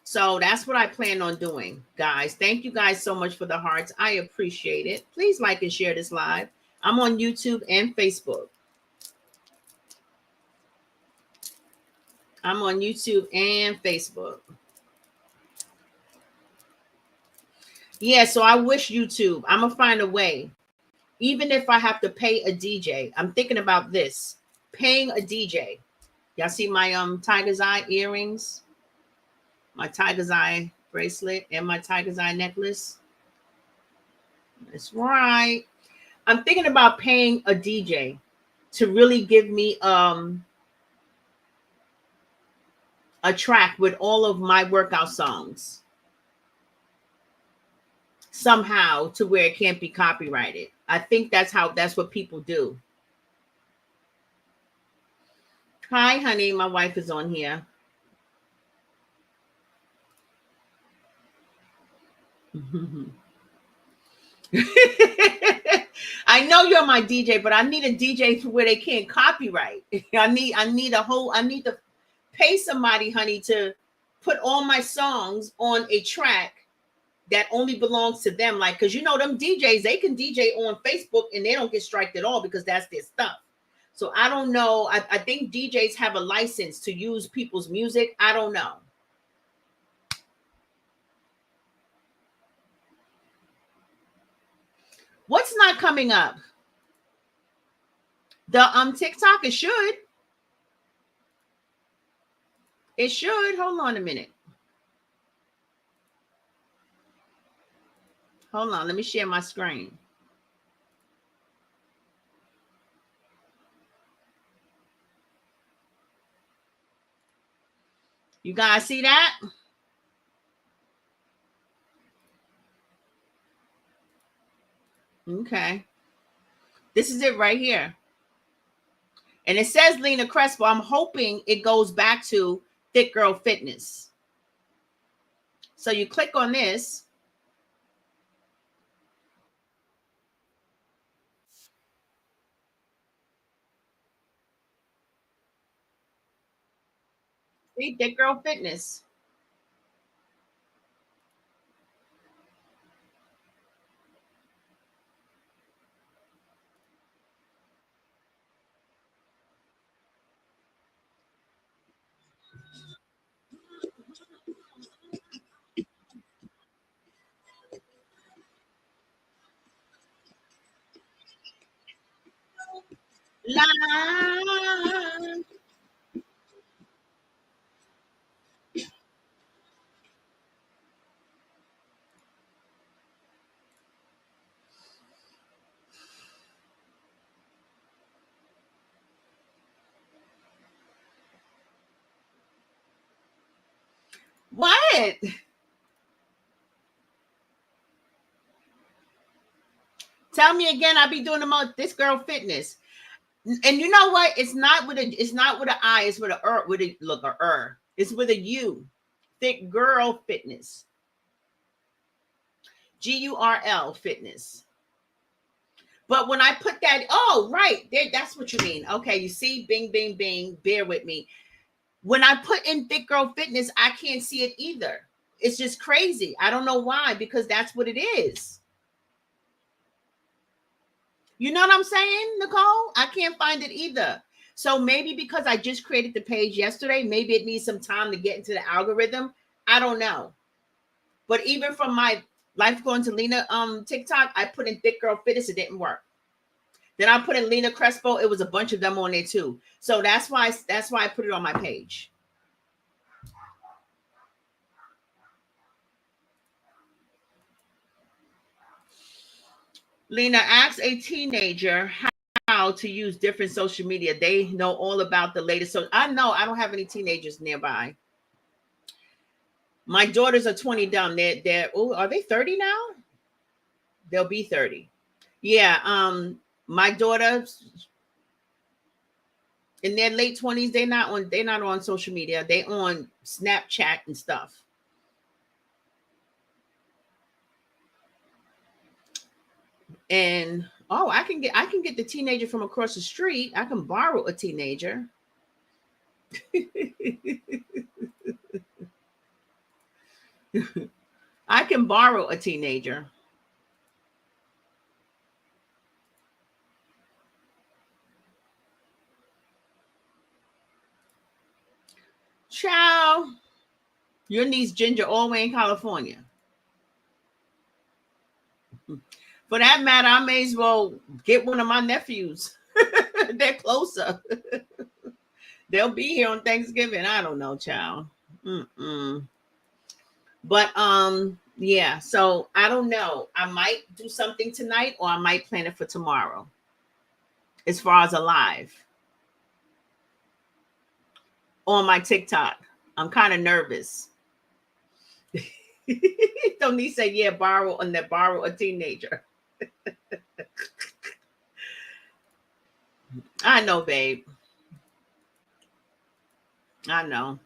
S1: So that's what I plan on doing, guys. Thank you guys so much for the hearts. I appreciate it. Please like and share this live. I'm on YouTube and Facebook. I'm on YouTube and Facebook. Yeah, so I wish YouTube. I'm gonna find a way. Even if I have to pay a DJ, I'm thinking about this. Paying a DJ. Y'all see my tiger's eye earrings, my tiger's eye bracelet, and my tiger's eye necklace. That's right. I'm thinking about paying a DJ to really give me a track with all of my workout songs somehow to where it can't be copyrighted. I think that's what people do. Hi, honey. My wife is on here. I know you're my DJ, but I need a DJ to where they can't copyright. I need to pay somebody, honey, to put all my songs on a track that only belongs to them. Like, because them DJs, they can DJ on Facebook and they don't get striked at all because that's their stuff. So I don't know. I think DJs have a license to use people's music. I don't know. What's not coming up? The TikTok, it should. It should. Hold on a minute. Hold on. Let me share my screen. You guys see that? Okay. This is it right here. And it says Lena Crespo. I'm hoping it goes back to Thick Girl Fitness. So you click on this. See, Thick Girl Fitness. La. What? Tell me again. I be doing the most. This Girl Fitness. And you know what? It's not with a. It's not with an I. It's with a with a look a. It's with a U. Thick Girl Fitness. GURL Fitness. But when I put that, oh right there, that's what you mean. Okay, you see, bing, bing, bing. Bear with me. When I put in Thick Girl Fitness, I can't see it either. It's just crazy. I don't know why, because that's what it is. You know what I'm saying, Nicole? I can't find it either. So maybe because I just created the page yesterday, maybe it needs some time to get into the algorithm. I don't know. But even from my Life Going to Lena TikTok, I put in Thick Girl Fitness, it didn't work. Then I put in Lena Crespo, it was a bunch of them on there too. So that's why I put it on my page. Lena, asks a teenager how to use different social media. They know all about the latest. So I know I don't have any teenagers nearby. My daughters are 20 down. Are they 30 now? They'll be 30. Yeah. My daughter in their late 20s, they're not on social media. They on Snapchat and stuff. And I can get the teenager from across the street. I can borrow a teenager. I can borrow a teenager. Ciao. Your niece Ginger all the way in California. For that matter, I may as well get one of my nephews. They're closer. They'll be here on Thanksgiving. I don't know, child. Mm-mm. But yeah. So I don't know. I might do something tonight, or I might plan it for tomorrow. As far as a live on my TikTok, I'm kind of nervous. Don't need say yeah, borrow a teenager. I know, babe. I know.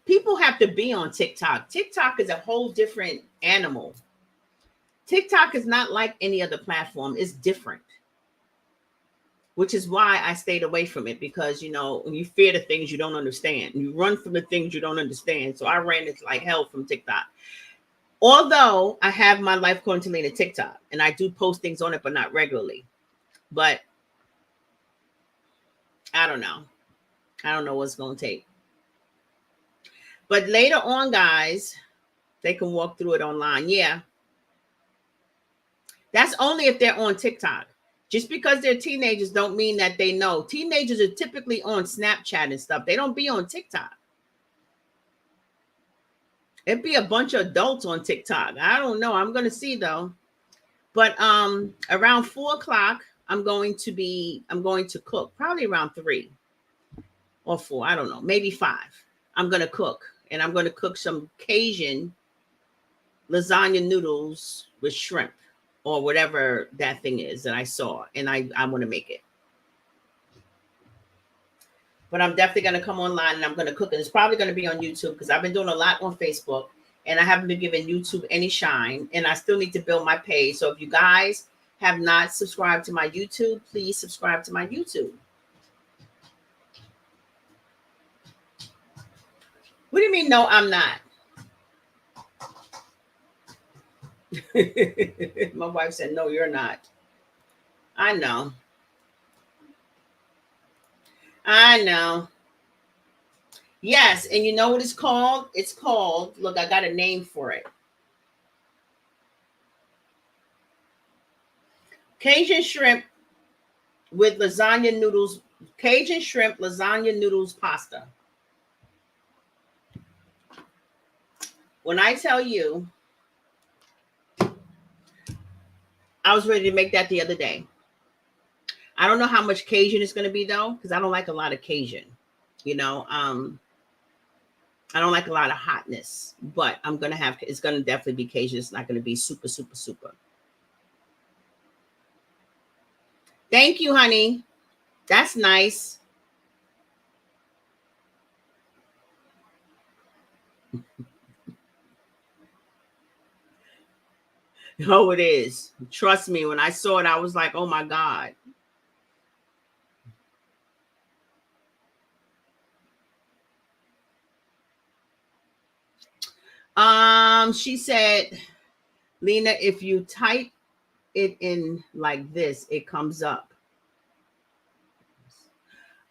S1: People have to be on TikTok. TikTok is a whole different animal. TikTok is not like any other platform. It's different. Which is why I stayed away from it, because when you fear the things you don't understand, you run from the things you don't understand. So I ran it like hell from TikTok. Although I have my Life Going to Lena TikTok and I do post things on it, but not regularly. But I don't know. I don't know what's going to take. But later on, guys, they can walk through it online. Yeah. That's only if they're on TikTok. Just because they're teenagers don't mean that they know. Teenagers are typically on Snapchat and stuff. They don't be on TikTok. It'd be a bunch of adults on TikTok. I don't know. I'm going to see though. But around 4 o'clock, I'm going to cook probably around 3 or 4. I don't know, maybe 5. I'm going to cook, and I'm going to cook some Cajun lasagna noodles with shrimp or whatever that thing is that I saw, and I want to make it. But I'm definitely going to come online and I'm going to cook it. It's probably going to be on YouTube because I've been doing a lot on Facebook and I haven't been giving YouTube any shine, and I still need to build my page. So if you guys have not subscribed to my YouTube, please subscribe to my YouTube. What do you mean? No, I'm not. My wife said, no, you're not. I know. I know. Yes. And you know what it's called? It's called, look, I got a name for it. Cajun shrimp with lasagna noodles. Cajun shrimp, lasagna noodles, pasta. When I tell you, I was ready to make that the other day. I don't know how much Cajun it's going to be though, because I don't like a lot of Cajun. You know, I don't like a lot of hotness, but it's going to definitely be Cajun. It's not going to be super, super, super. Thank you, honey. That's nice. Oh, it is. Trust me. When I saw it, I was like, oh my God. She said, Lena, if you type it in like this, it comes up.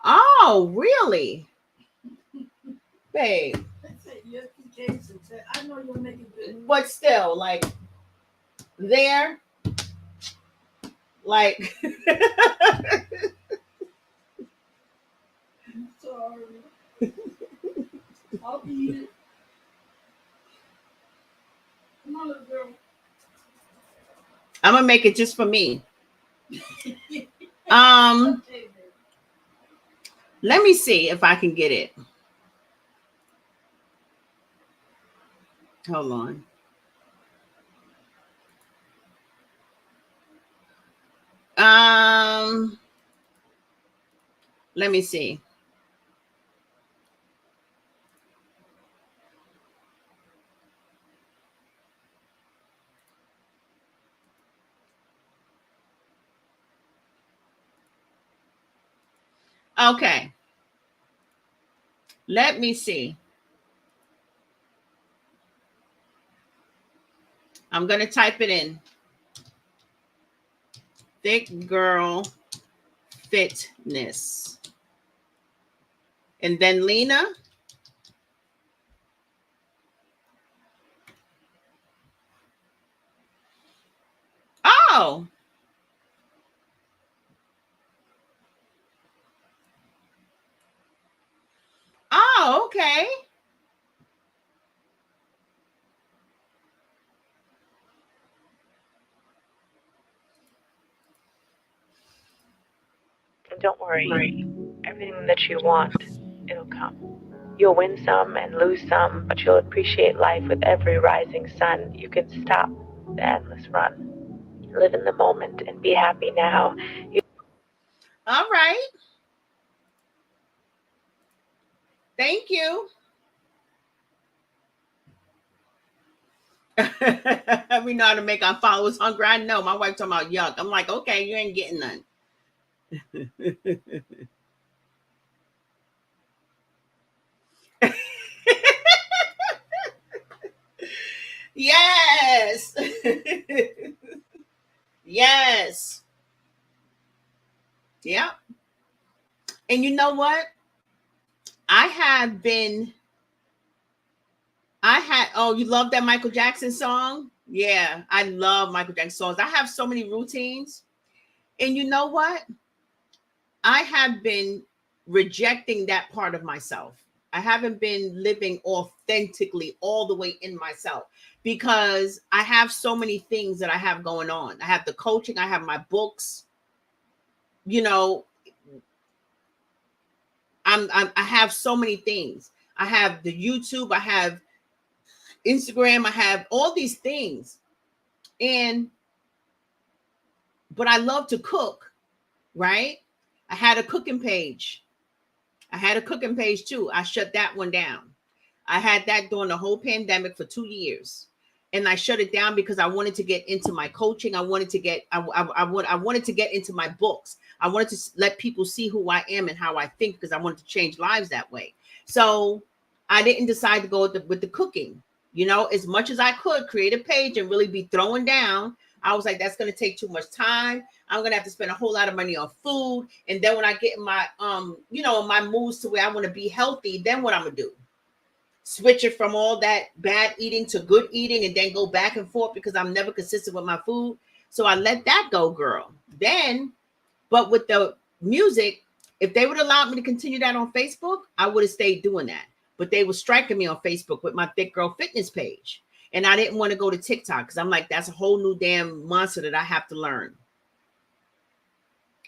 S1: Oh, really? Babe.
S2: I know you'll make it good.
S1: But still, like, there, like.
S2: I'm sorry. I'll eat it. Come on, little girl.
S1: I'm gonna make it just for me. Let me see if I can get it. Hold on. Let me see. Okay. Let me see. I'm going to type it in. Thick girl fitness. And then Lena. Oh. Oh, okay.
S3: Don't worry. Everything that you want, it'll come. You'll win some and lose some, but you'll appreciate life with every rising sun. You can stop the endless run. Live in the moment and be happy now.
S1: All right. Thank you. We know how to make our followers hungry. I know. My wife talking about yuck. I'm like, okay, you ain't getting none. Yes. Yes. Yeah. And you know what? Oh, you love that Michael Jackson song? Yeah, I love Michael Jackson songs. I have so many routines. And you know what? I have been rejecting that part of myself. I haven't been living authentically all the way in myself because I have so many things that I have going on. I have the coaching, I have my books, you know, I have so many things. I have the YouTube, I have Instagram, I have all these things. But I love to cook, right? I had a cooking page. I had a cooking page too. I shut that one down. I had that during the whole pandemic for 2 years. And I shut it down because I wanted to get into my coaching. I wanted to get, I wanted to get into my books. I wanted to let people see who I am and how I think, because I wanted to change lives that way. So I didn't decide to go with the cooking. You know, as much as I could create a page and really be throwing down, I was like, that's going to take too much time. I'm going to have to spend a whole lot of money on food. And then when I get in my, my moves to where I want to be healthy, then what I'm going to do? Switch it from all that bad eating to good eating and then go back and forth because I'm never consistent with my food. So I let that go, girl. Then, but with the music, if they would allow me to continue that on Facebook, I would have stayed doing that. But they were striking me on Facebook with my Thick Girl Fitness page. And I didn't want to go to TikTok because I'm like, that's a whole new damn monster that I have to learn.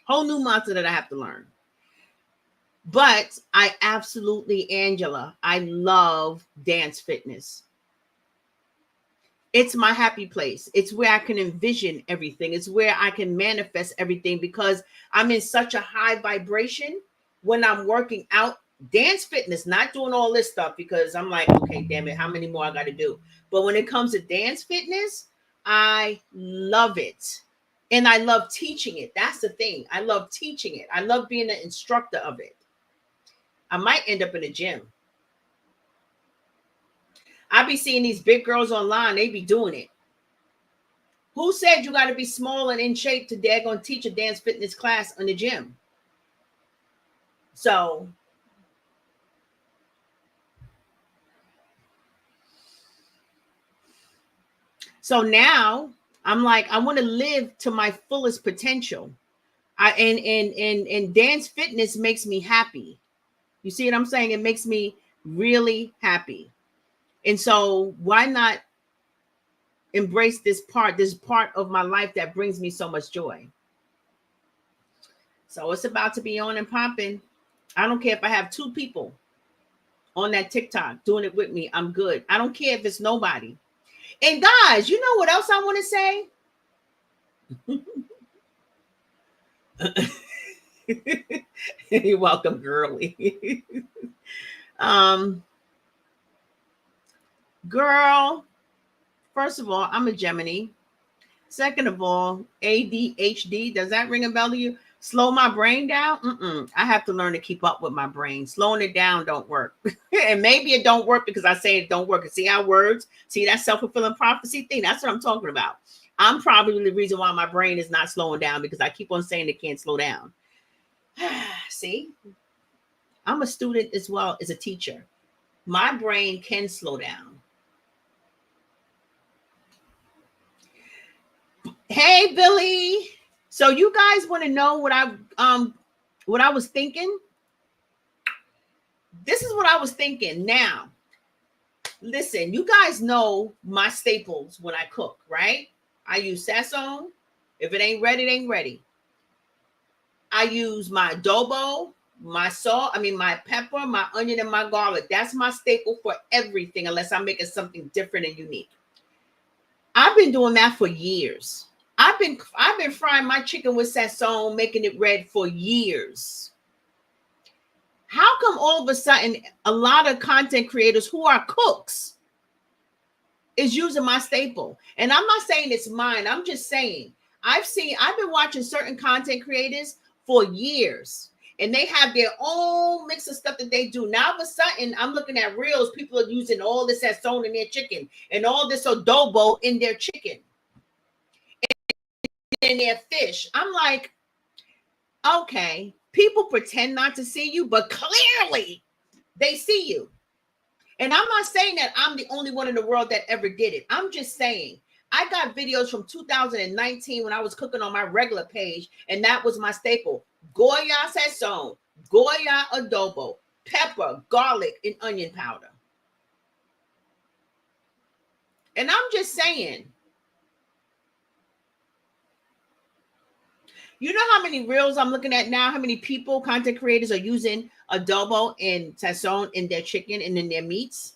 S1: Whole new monster that I have to learn. But I absolutely, Angela, I love dance fitness. It's my happy place. It's where I can envision everything. It's where I can manifest everything because I'm in such a high vibration when I'm working out. Dance fitness, not doing all this stuff because I'm like, okay, damn it, how many more I got to do? But when it comes to dance fitness, I love it. And I love teaching it. That's the thing. I love teaching it. I love being an instructor of it. I might end up in a gym. I be seeing these big girls online. They be doing it. Who said you got to be small and in shape to daggone teach a dance fitness class in the gym? So now I'm like, I want to live to my fullest potential. And dance fitness makes me happy. You see what I'm saying? It makes me really happy. And so why not embrace this part of my life that brings me so much joy? So it's about to be on and popping. I don't care if I have 2 people on that TikTok doing it with me. I'm good. I don't care if it's nobody. And guys, you know what else I want to say? You're welcome, girly. Girl, first of all, I'm a Gemini. Second of all, ADHD, does that ring a bell to you? Slow my brain down? I have to learn to keep up with my brain. Slowing it down don't work. And maybe it don't work because I say it don't work. And see how words, see that self-fulfilling prophecy thing? That's what I'm talking about. I'm probably the reason why my brain is not slowing down because I keep on saying it can't slow down. See, I'm a student as well as a teacher. My brain can slow down. Hey, Billy. So you guys want to know what I was thinking? This is what I was thinking. Now, listen, you guys know my staples when I cook, right? I use sazon. If it ain't ready, it ain't ready. I use my adobo, my salt, my pepper, my onion, and my garlic. That's my staple for everything, unless I'm making something different and unique. I've been doing that for years. I've been frying my chicken with sazon, making it red for years. How come all of a sudden a lot of content creators who are cooks is using my staple? And I'm not saying it's mine. I'm just saying I've been watching certain content creators for years, and they have their own mix of stuff that they do. Now, all of a sudden, I'm looking at reels. People are using all this sazon in their chicken and all this adobo in their chicken and in their fish. I'm like, okay, people pretend not to see you, but clearly they see you. And I'm not saying that I'm the only one in the world that ever did it. I'm just saying I got videos from 2019 when I was cooking on my regular page, and that was my staple. Goya sazon, Goya adobo, pepper, garlic, and onion powder. And I'm just saying, You know how many reels I'm looking at now? How many people, content creators, are using adobo and sazon in their chicken and in their meats?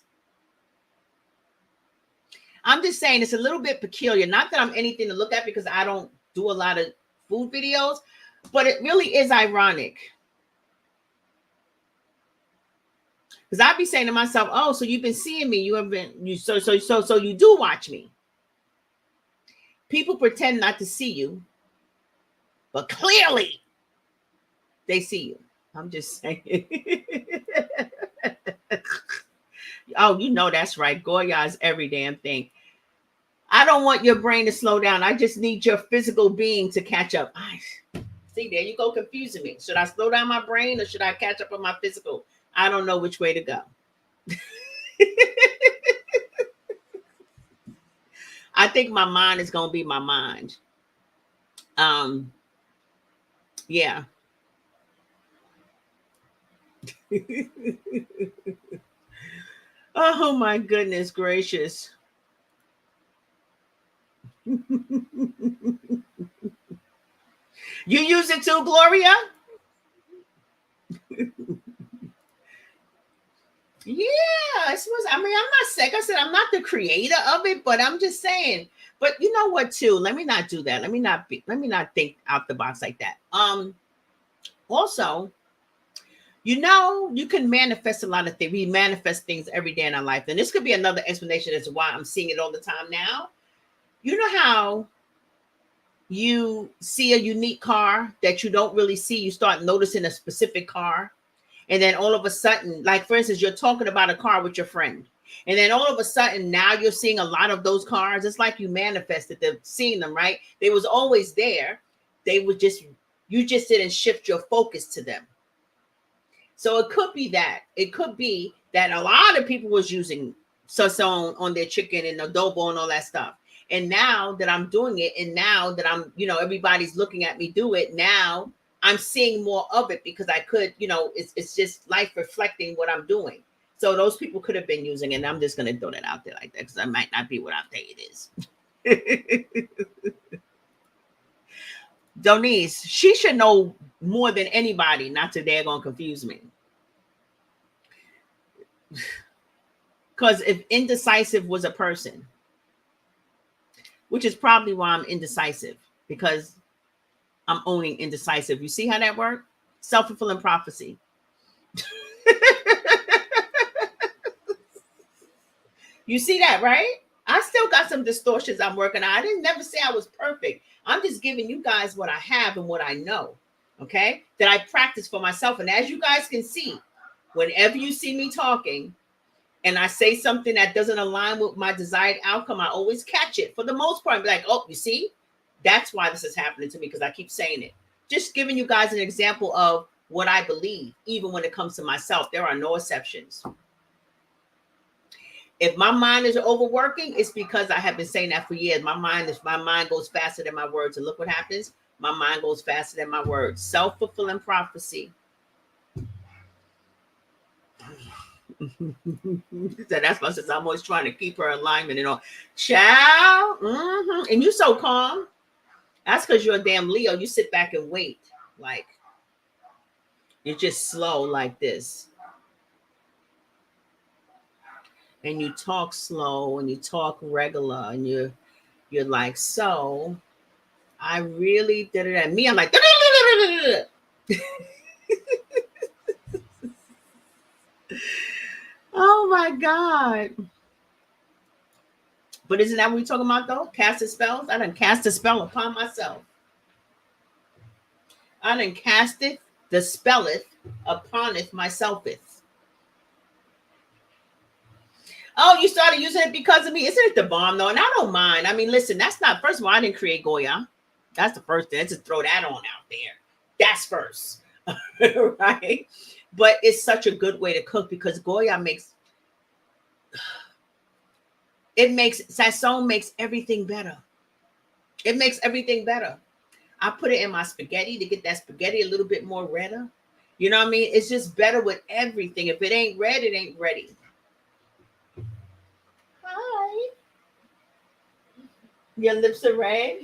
S1: I'm just saying it's a little bit peculiar. Not that I'm anything to look at because I don't do a lot of food videos, but it really is ironic. Because I'd be saying to myself, "Oh, so you've been seeing me? You have been so you do watch me." People pretend not to see you, but clearly they see you. I'm just saying. Oh, you know that's right. Goya is every damn thing. I don't want your brain to slow down. I just need your physical being to catch up. See, there you go, confusing me. Should I slow down my brain or should I catch up on my physical? I don't know which way to go. I think my mind is going to be my mind. Yeah. Oh my goodness gracious. You use it too, Gloria? Yeah, it was. I mean, I'm not sick. I said I'm not the creator of it, but I'm just saying. But you know what? Too. Let me not do that. Let me not be. Let me not think out the box like that. Also, you can manifest a lot of things. We manifest things every day in our life, and this could be another explanation as to why I'm seeing it all the time now. You know how you see a unique car that you don't really see. You start noticing a specific car. And then all of a sudden, like for instance, you're talking about a car with your friend. And then all of a sudden, now you're seeing a lot of those cars. It's like you manifested them, seeing them, right? They was always there. They were just, you just didn't shift your focus to them. So it could be that. It could be that a lot of people was using sazon on their chicken and adobo and all that stuff. And now that I'm doing it, and now that I'm, everybody's looking at me do it, now I'm seeing more of it because I could, it's just life reflecting what I'm doing. So those people could have been using it. And I'm just going to throw that out there like that because I might not be what I think it is. Donise, she should know more than anybody not to dare gonna confuse me. Because if indecisive was a person, which is probably why I'm indecisive, because I'm owning indecisive. You see how that works? Self-fulfilling prophecy. You see that, right? I still got some distortions I'm working on. I didn't never say I was perfect. I'm just giving you guys what I have and what I know, okay? That I practice for myself. And as you guys can see, whenever you see me talking and I say something that doesn't align with my desired outcome, I always catch it. For the most part, I'm like, oh, you see? That's why this is happening to me, because I keep saying it. Just giving you guys an example of what I believe, even when it comes to myself. There are no exceptions. If my mind is overworking, it's because I have been saying that for years. My mind goes faster than my words. And look what happens. My mind goes faster than my words. Self-fulfilling prophecy. So that's why I'm always trying to keep her alignment and all. Child. Mm-hmm. And you so calm. That's because you're a damn Leo. You sit back and wait. Like, you're just slow like this. And you talk slow and you talk regular and you're like, so I really did it. And me, I'm like, oh my God. But isn't that what we're talking about though? Casting spells? I done cast a spell upon myself. I done casteth the spelleth uponeth myselfeth. Oh, you started using it because of me. Isn't it the bomb though? And I don't mind. I mean, listen, that's not, first of all, I didn't create Goya. That's the first thing. Let's just throw that on out there. That's first. Right? But it's such a good way to cook because Goya sazon makes everything better. It makes everything better. I put it in my spaghetti to get that spaghetti a little bit more redder. You know what I mean? It's just better with everything. If it ain't red, it ain't ready. Hi. Your lips are red.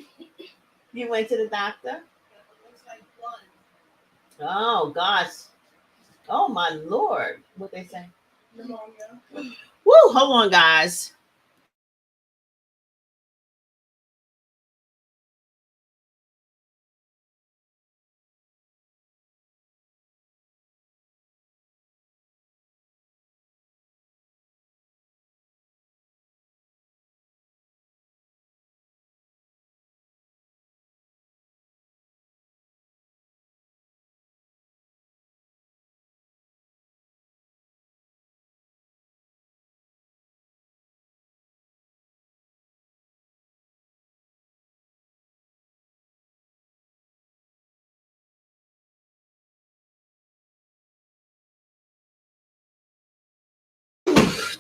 S1: You went to the doctor. Oh gosh. Oh my Lord. What they say?
S2: Pneumonia.
S1: Woo, hold on, guys.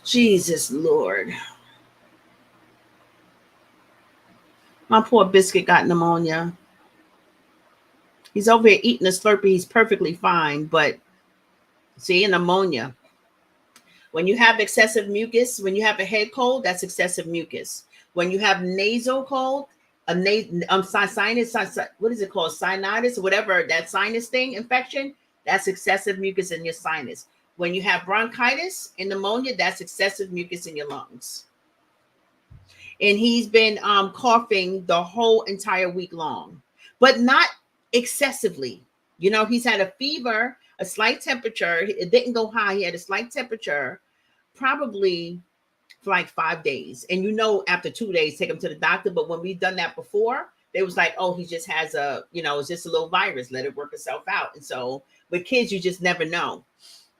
S1: Jesus Lord. My poor biscuit got pneumonia. He's over here eating a Slurpee. He's perfectly fine, but see, pneumonia. When you have excessive mucus, when you have a head cold, that's excessive mucus. When you have nasal cold, sinus, what is it called? Sinusitis, whatever, that sinus thing, infection, that's excessive mucus in your sinus. When you have bronchitis and pneumonia, that's excessive mucus in your lungs. And he's been coughing the whole entire week long, but not excessively. You know, he's had a fever, a slight temperature. It didn't go high. He had a slight temperature, probably for like 5 days. And you know, after 2 days, take him to the doctor. But when we've done that before, they was like, oh, he just has a, you know, it's just a little virus. Let it work itself out. And so with kids, you just never know.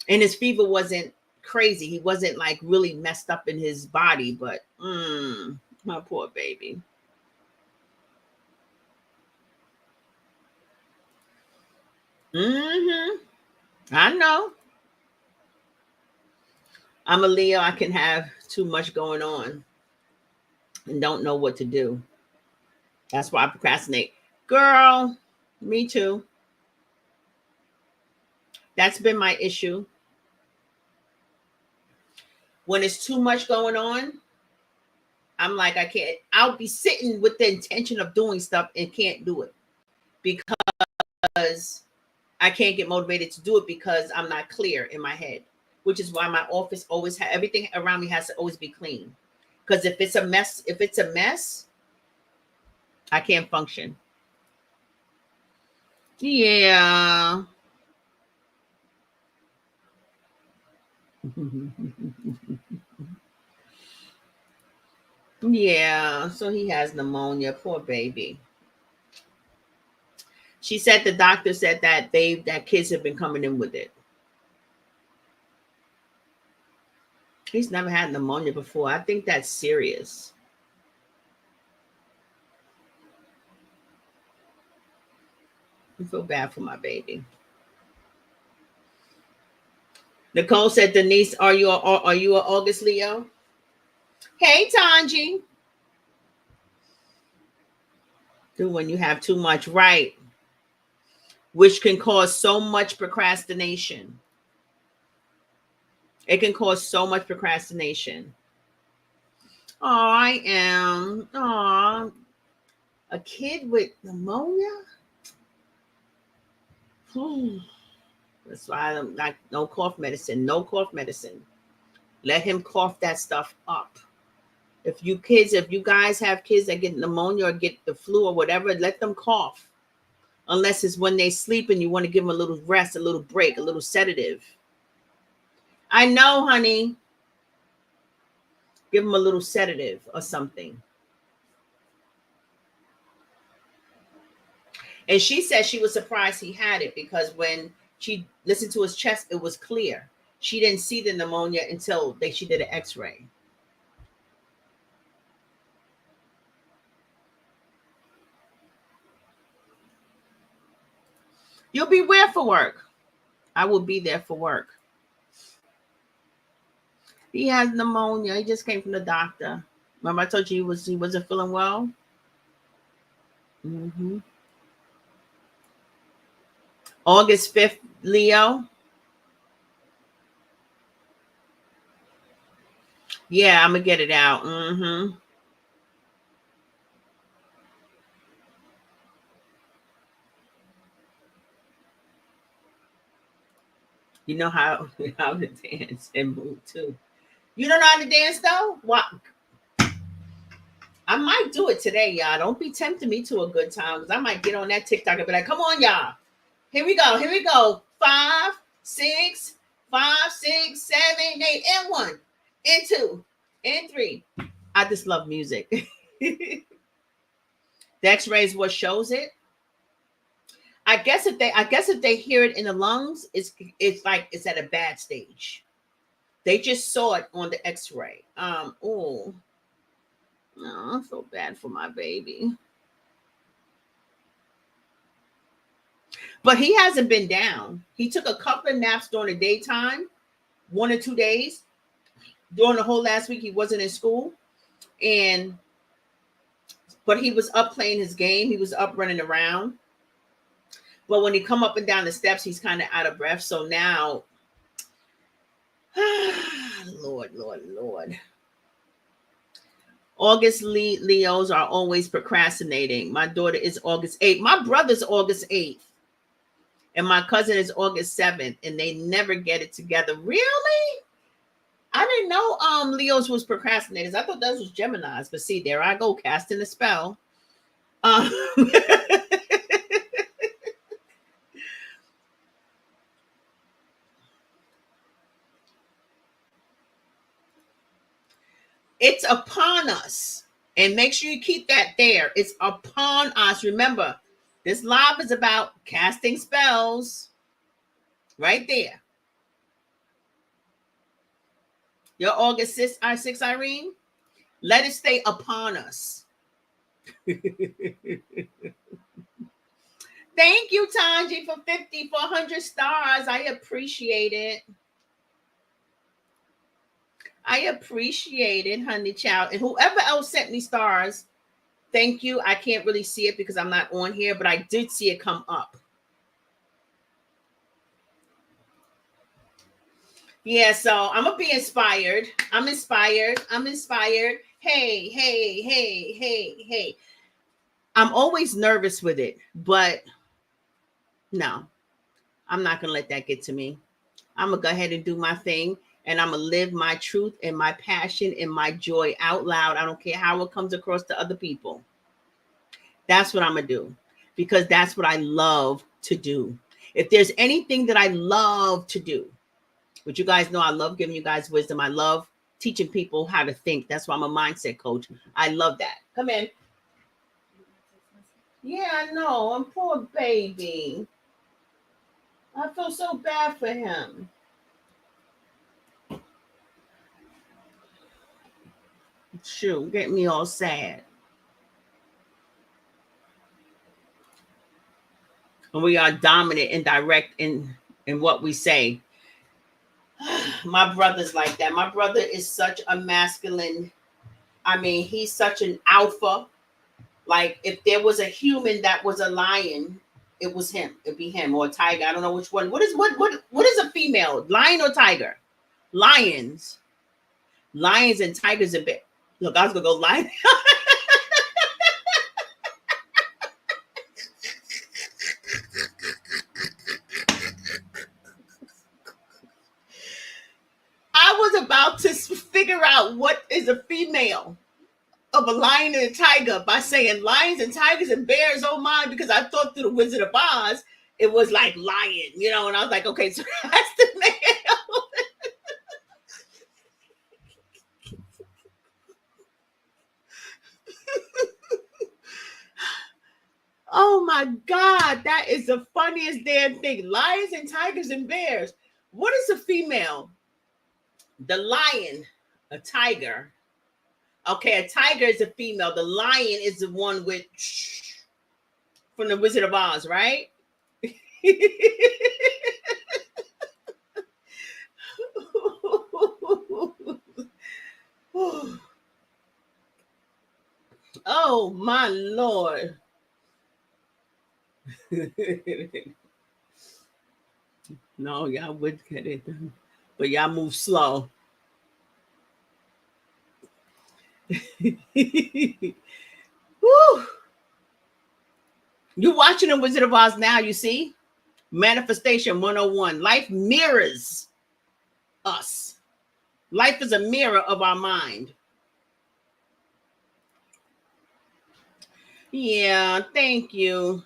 S1: And his fever wasn't crazy. He wasn't like really messed up in his body, but my poor baby. I know. I'm a Leo. I can have too much going on and don't know what to do. That's why I procrastinate. Girl, me too. That's been my issue. When it's too much going on, I'm like, I can't. I'll be sitting with the intention of doing stuff and can't do it because I can't get motivated to do it because I'm not clear in my head, which is why my office always everything around me has to always be clean. Because if it's a mess, I can't function. Yeah. Yeah. So he has pneumonia. Poor baby. She said the doctor said that kids have been coming in with it. He's never had pneumonia before. I think that's serious. I feel bad for my baby. Nicole said, Denise, are you an August Leo? Hey, Tanji. Do when you have too much, right? Which can cause so much procrastination. It can cause so much procrastination. Oh, I am. Oh, a kid with pneumonia? That's why I'm not no cough medicine. No cough medicine. Let him cough that stuff up. If you guys have kids that get pneumonia or get the flu or whatever, let them cough. Unless it's when they sleep and you want to give them a little rest, a little break, a little sedative. I know, honey. Give them a little sedative or something. And she said she was surprised he had it because when she listened to his chest, it was clear. She didn't see the pneumonia until she did an x-ray. You'll be where for work? I will be there for work. He has pneumonia. He just came from the doctor. Remember I told you he wasn't feeling well? Mm-hmm. August 5th, Leo. Yeah, I'm gonna get it out. Mm-hmm. You know how to dance and move too. You don't know how to dance though? What? I might do it today, y'all. Don't be tempting me to a good time because I might get on that TikTok and be like, come on, y'all. Here we go. Here we go. 5, 6, 5, 6, 7, 8, and 1, and 2, and 3. I just love music. The X-ray is what shows it. I guess if they hear it in the lungs, it's like it's at a bad stage. They just saw it on the X-ray. Oh, no, I feel bad for my baby. But he hasn't been down. He took a couple of naps during the daytime, 1 or 2 days. During the whole last week, he wasn't in school. But he was up playing his game. He was up running around. But when he come up and down the steps, he's kind of out of breath. So now, Lord. August Leos are always procrastinating. My daughter is August 8th. My brother's August 8th. And my cousin is August 7th. And they never get it together. Really? I didn't know Leos was procrastinators. I thought those was Geminis. But see, there I go, casting a spell. It's upon us. And make sure you keep that there. It's upon us. Remember, this live is about casting spells. Right there. Your August 6, Irene. Let it stay upon us. Thank you, Tanji, for 400 stars. I appreciate it. I appreciate it, honey child. And whoever else sent me stars, thank you. I can't really see it because I'm not on here, but I did see it come up. Yeah, so I'm going to be inspired. I'm inspired. Hey. I'm always nervous with it, but no, I'm not going to let that get to me. I'm going to go ahead and do my thing. And I'm going to live my truth and my passion and my joy out loud. I don't care how it comes across to other people. That's what I'm going to do because that's what I love to do. If there's anything that I love to do, which you guys know, I love giving you guys wisdom. I love teaching people how to think. That's why I'm a mindset coach. I love that. Come in. Yeah, I know. I'm poor baby. I feel so bad for him. Shoot, get me all sad. And we are dominant and direct in what we say. My brother's like that. My brother is such a masculine. I mean, he's such an alpha. Like if there was a human that was a lion, it was him. It'd be him or a tiger. I don't know which one. What is a female? Lion or tiger? Lions. Lions and tigers a bit. Look, I was gonna go lion. I was about to figure out what is a female of a lion and a tiger by saying lions and tigers and bears. Oh my, because I thought through the Wizard of Oz, it was like lion, and I was like, okay, so that's the male. Oh my God, that is the funniest damn thing. Lions and tigers and bears. What is a female? The lion, a tiger. Okay, a tiger is a female. The lion is the one with from the Wizard of Oz, right? Oh my Lord. No, y'all would get it done. But y'all move slow. Woo! You watching the Wizard of Oz now, you see? Manifestation 101. Life mirrors us. Life is a mirror of our mind. Yeah, thank you.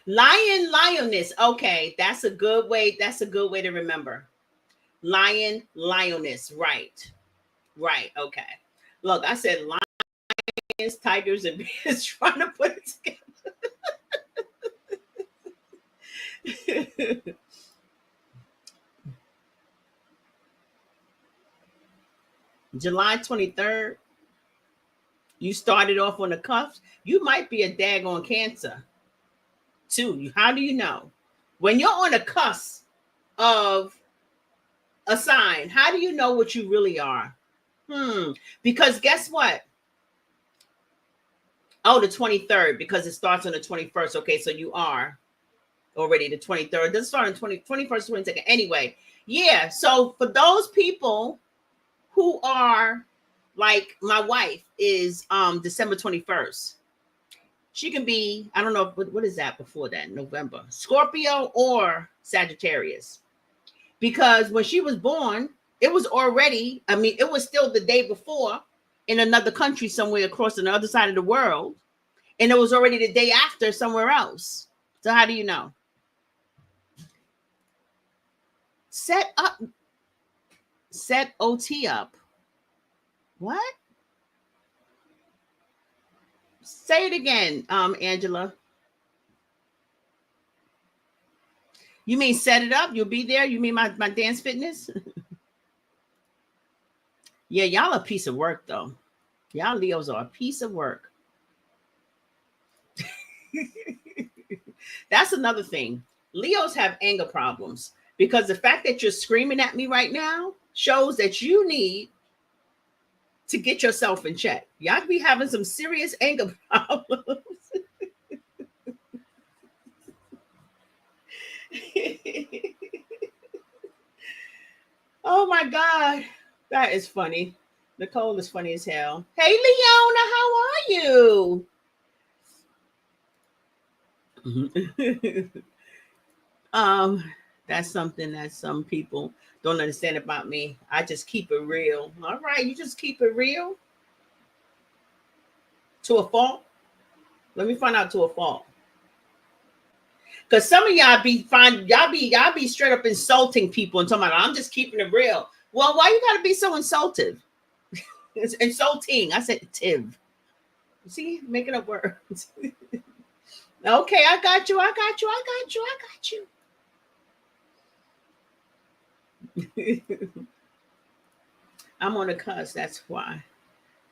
S1: Lion, lioness. Okay, that's a good way. That's a good way to remember. Lion, lioness. Right. Right. Okay. Look, I said lions, tigers, and bears trying to put it together. July 23rd. You started off on the cuffs. You might be a daggone Cancer, too. How do you know? When you're on the cusp of a sign, how do you know what you really are? Because guess what? Oh, the 23rd, because it starts on the 21st. Okay, so you are already the 23rd. It doesn't start on 21st, 22nd. Anyway, yeah. So for those people who are like my wife is December 21st. She can be, I don't know, what is that before that? November. Scorpio or Sagittarius. Because when she was born, it was already, I mean, it was still the day before in another country somewhere across on the other side of the world. And it was already the day after somewhere else. So how do you know? Set OT up. What? Say it again, Angela. You mean set it up? You'll be there? You mean my dance fitness? Yeah, y'all a piece of work, though. Y'all Leos are a piece of work. That's another thing. Leos have anger problems because the fact that you're screaming at me right now shows that you need to get yourself in check. Y'all be having some serious anger problems. Oh my God. That is funny. Nicole is funny as hell. Hey, Leona, how are you? That's something that some people don't understand about me. I just keep it real. All right, you just keep it real to a fault. Let me find out to a fault. Because some of y'all be straight up insulting people and talking about I'm just keeping it real. Well, why you gotta be so insultive? It's insulting. I said tiv. See, making up words. Okay, I got you. I'm on a cuss. That's why.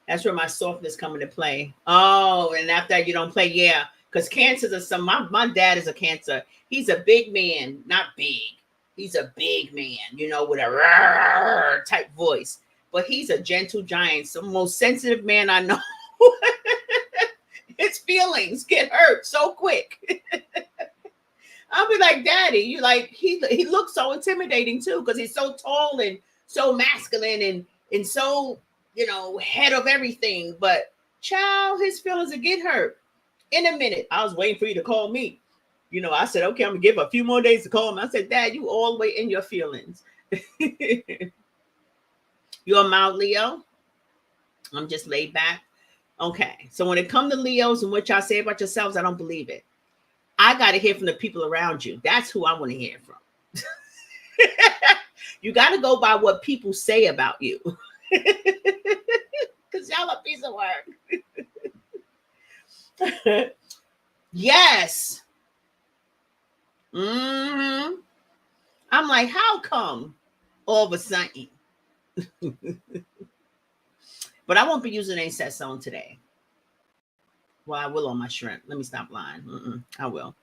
S1: That's where my softness come into play. Oh, and after that, you don't play. Yeah, because cancers are some. My dad is a Cancer. He's a big man, not big. He's a big man, with a type voice. But he's a gentle giant, the most sensitive man I know. His feelings get hurt so quick. I'll be like, Daddy, you like he looks so intimidating too, because he's so tall and so masculine and so head of everything. But child, his feelings will get hurt in a minute. I was waiting for you to call me. I said, okay, I'm gonna give a few more days to call him. I said, Dad, you all the way in your feelings. You're a mild Leo. I'm just laid back. Okay, so when it comes to Leos and what y'all say about yourselves, I don't believe it. I got to hear from the people around you. That's who I want to hear from. You got to go by what people say about you. Because y'all a piece of work. Yes. I'm like, how come all of a sudden? But I won't be using any set zone today. Well, I will on my shrimp. Let me stop lying. I will.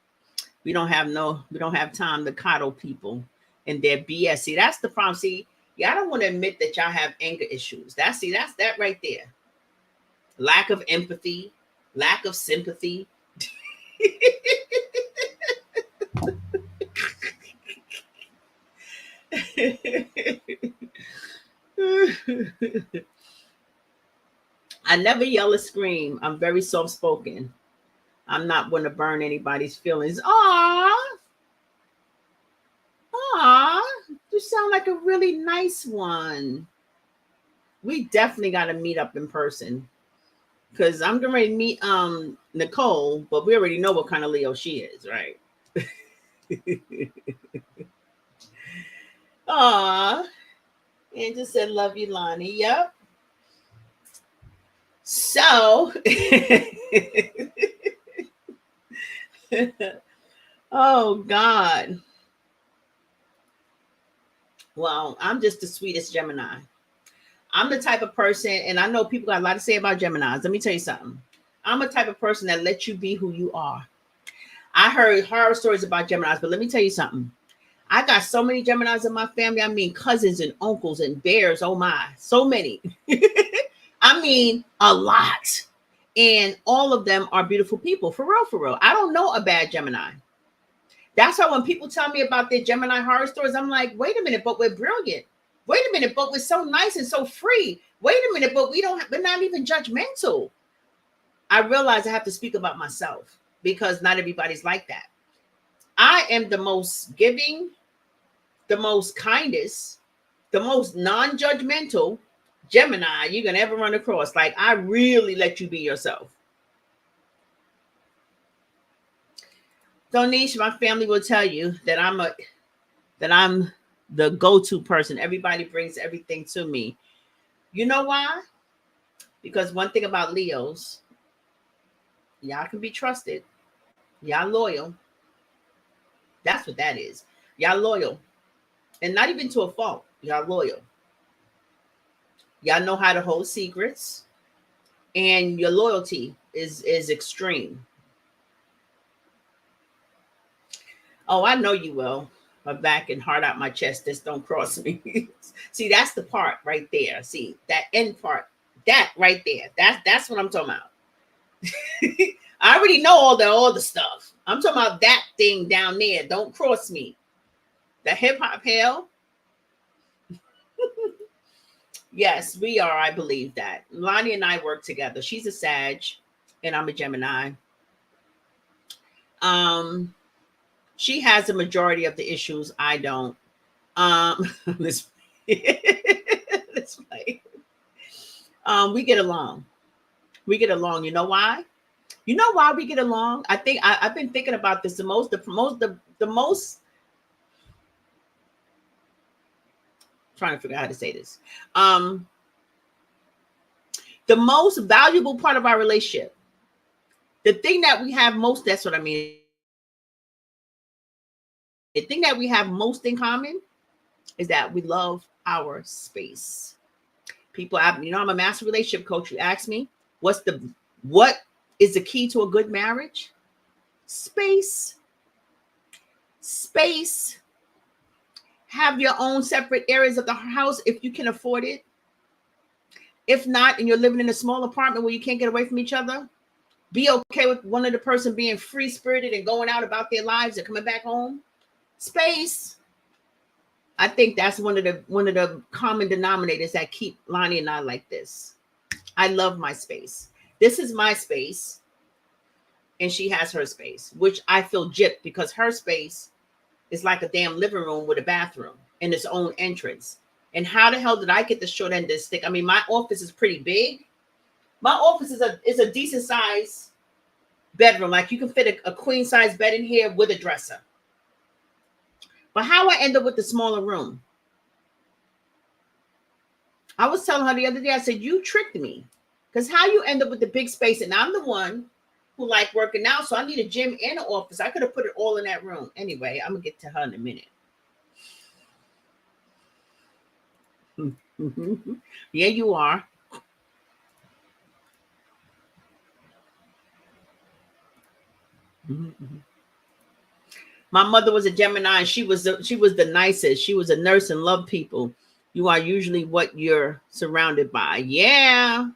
S1: We don't have time to coddle people and their BS. See, that's the problem. See, y'all don't want to admit that y'all have anger issues. That's that right there. Lack of empathy, lack of sympathy. I I never yell or scream. I'm very soft spoken. I'm not going to burn anybody's feelings. Aw, aw, you sound like a really nice one. We definitely got to meet up in person because I'm going to meet Nicole, but we already know what kind of Leo she is, right? Aw, and just said, love you, Lonnie. Yep. So, oh God. Well, I'm just the sweetest Gemini. I'm the type of person, and I know people got a lot to say about Geminis. Let me tell you something. I'm a type of person that lets you be who you are. I heard horror stories about Geminis, but let me tell you something. I got so many Geminis in my family. I mean, cousins and uncles and bears. Oh my, so many. I mean, a lot. And all of them are beautiful people. For real, for real. I don't know a bad Gemini. That's why when people tell me about their Gemini horror stories, I'm like, wait a minute, but we're brilliant. Wait a minute, but we're so nice and so free. Wait a minute, but we're not even judgmental. I realize I have to speak about myself because not everybody's like that. I am the most giving, the most kindest, the most non-judgmental Gemini you're gonna ever run across. Like, I really let you be yourself. Donish, my family will tell you that I'm the go-to person. Everybody brings everything to me. You know why? Because one thing about Leos, y'all can be trusted. Y'all loyal. That's what that is. Y'all loyal. And not even to a fault. Y'all loyal. Y'all know how to hold secrets. And your loyalty is extreme. Oh, I know you will. My back and heart out my chest. Just don't cross me. See, that's the part right there. See, that end part. That right there. That's what I'm talking about. I already know all the stuff. I'm talking about that thing down there. Don't cross me. The hip hop hell. Yes, we are. I believe that. Lonnie and I work together. She's a Sag, and I'm a Gemini. She has the majority of the issues. I don't. Let's let's play. We get along. We get along. You know why? You know why we get along? I think I've been thinking about this the most trying to figure out how to say this. The most valuable part of our relationship, the thing that we have most, that's what I mean. The thing that we have most in common is that we love our space. People, I'm a master relationship coach. You ask me, what is the key to a good marriage? Space. Space. Have your own separate areas of the house if you can afford it. If not, and you're living in a small apartment where you can't get away from each other, be okay with one of the person being free-spirited and going out about their lives and coming back home. Space. I think that's one of the common denominators that keep Lonnie and I like this. I love my space. This is my space, and she has her space, which I feel gypped because her space is like a damn living room with a bathroom and its own entrance. And how the hell did I get the short end of the stick? I mean, my office is pretty big. My office is a decent size bedroom. Like, you can fit a queen size bed in here with a dresser. But how I end up with the smaller room? I was telling her the other day, I said, you tricked me. Because how you end up with the big space, and I'm the one who like working out, so I need a gym and an office. I could have put it all in that room. Anyway, I'm going to get to her in a minute. Yeah, you are. My mother was a Gemini, and she was the nicest. She was a nurse and loved people. You are usually what you're surrounded by. Yeah.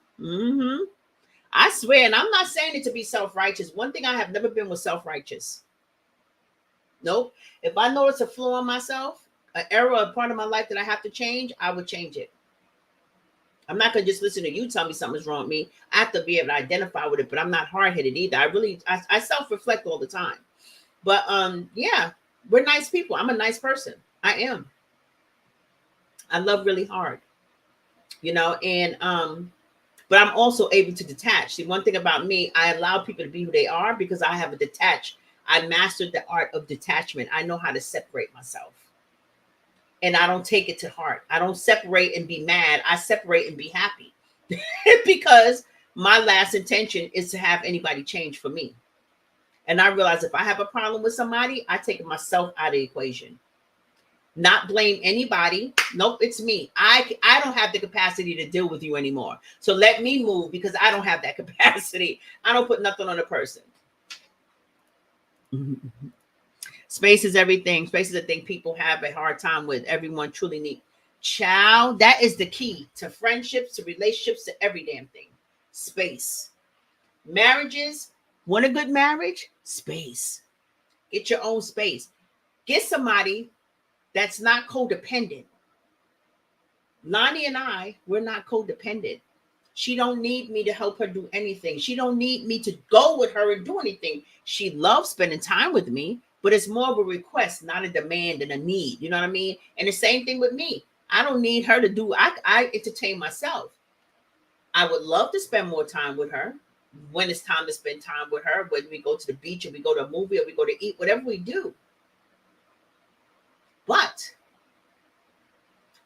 S1: I swear, and I'm not saying it to be self-righteous. One thing I have never been was self-righteous. Nope. If I notice a flaw in myself, an error, a part of my life that I have to change, I would change it. I'm not gonna just listen to you tell me something's wrong with me. I have to be able to identify with it, but I'm not hard-headed either. I self-reflect all the time. But yeah, we're nice people. I'm a nice person. I am. I love really hard, and but I'm also able to detach. See, one thing about me, I allow people to be who they are because I have a detached. I mastered the art of detachment. I know how to separate myself. And I don't take it to heart. I don't separate and be mad. I separate and be happy because my last intention is to have anybody change for me. And I realize if I have a problem with somebody, I take myself out of the equation. Not blame anybody. Nope, it's me. I don't have the capacity to deal with you anymore. So let me move because I don't have that capacity. I don't put nothing on a person. Space is everything. Space is a thing people have a hard time with. Everyone truly need. Child, that is the key to friendships, to relationships, to every damn thing. Space. Marriages. Want a good marriage? Space. Get your own space. Get somebody that's not codependent. Lonnie and we're not codependent. She don't need me to help her do anything. She don't need me to go with her and do anything. She loves spending time with me, but it's more of a request, not a demand and a need. You know what I mean? And the same thing with me. I don't need her to do. I entertain myself. I would love to spend more time with her when it's time to spend time with her. When we go to the beach or we go to a movie or we go to eat, whatever we do. But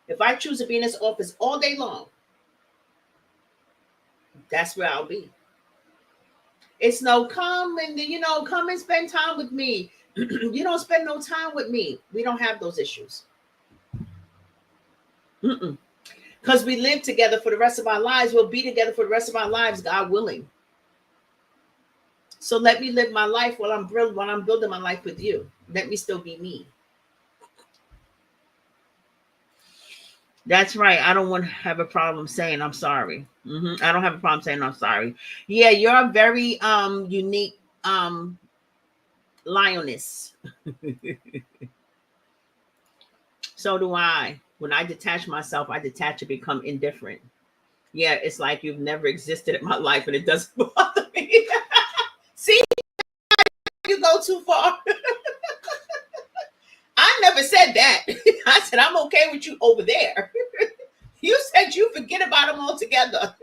S1: if I choose to be in this office all day long, that's where I'll be. It's no come and spend time with me. You don't spend no time with me. We don't have those issues. Because we live together for the rest of our lives. We'll be together for the rest of our lives, God willing. So let me live my life while I'm building my life with you. Let me still be me. That's right. I don't want to have a problem saying I'm sorry. I don't have a problem saying I'm sorry. Yeah, you're a very unique lioness. So do I. When I detach myself, I detach and become indifferent. Yeah, it's like you've never existed in my life and it doesn't bother me. See, you go too far. I never said that. I said, I'm okay with you over there. You said you forget about them altogether.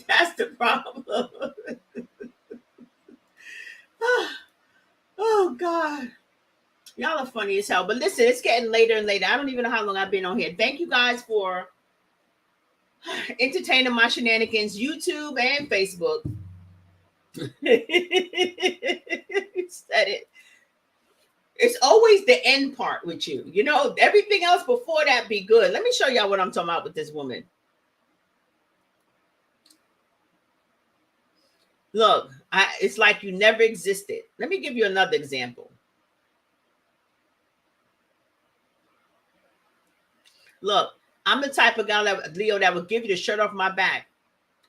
S1: That's the problem. Oh, God. Y'all are funny as hell. But listen, it's getting later and later. I don't even know how long I've been on here. Thank you guys for entertaining my shenanigans, YouTube and Facebook. Said it. It's always the end part with you. Everything else before that be good. Let me show y'all what I'm talking about with this woman. Look, it's like you never existed. Let me give you another example. Look, I'm the type of guy Leo, that will give you the shirt off my back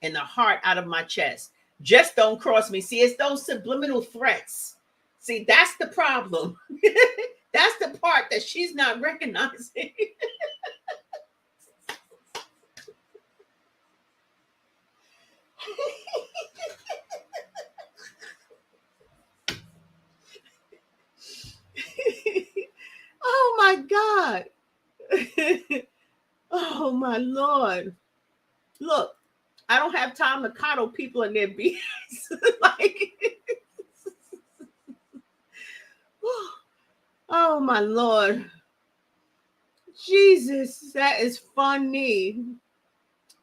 S1: and the heart out of my chest. Just don't cross me. See, it's those subliminal threats. See, that's the problem. That's the part that she's not recognizing. Oh my God. Oh my Lord. Look, I don't have time to coddle people in their BS. Like, oh my Lord. Jesus, that is funny.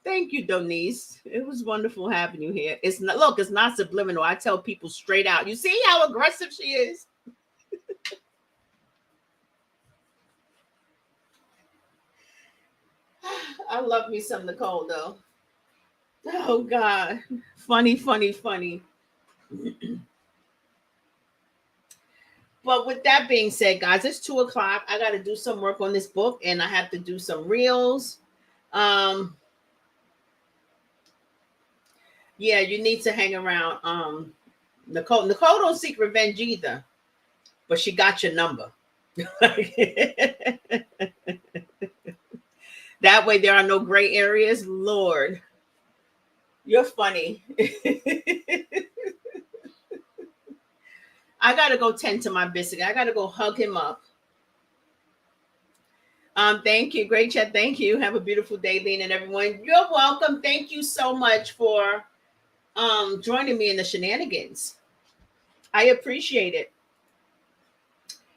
S1: Thank you, Denise. It was wonderful having you here. It's not subliminal. I tell people straight out. You see how aggressive she is? I love me some Nicole, though. Oh, God. Funny, funny, funny. But with that being said, guys, it's 2:00. I got to do some work on this book, and I have to do some reels. Yeah, you need to hang around Nicole don't seek revenge either, but she got your number. That way there are no gray areas. Lord, you're funny. I gotta go tend to my biscuit. I gotta go hug him up. Thank you. Great chat. Thank you. Have a beautiful day, Lena, and everyone. You're welcome. Thank you so much for joining me in the shenanigans. I appreciate it.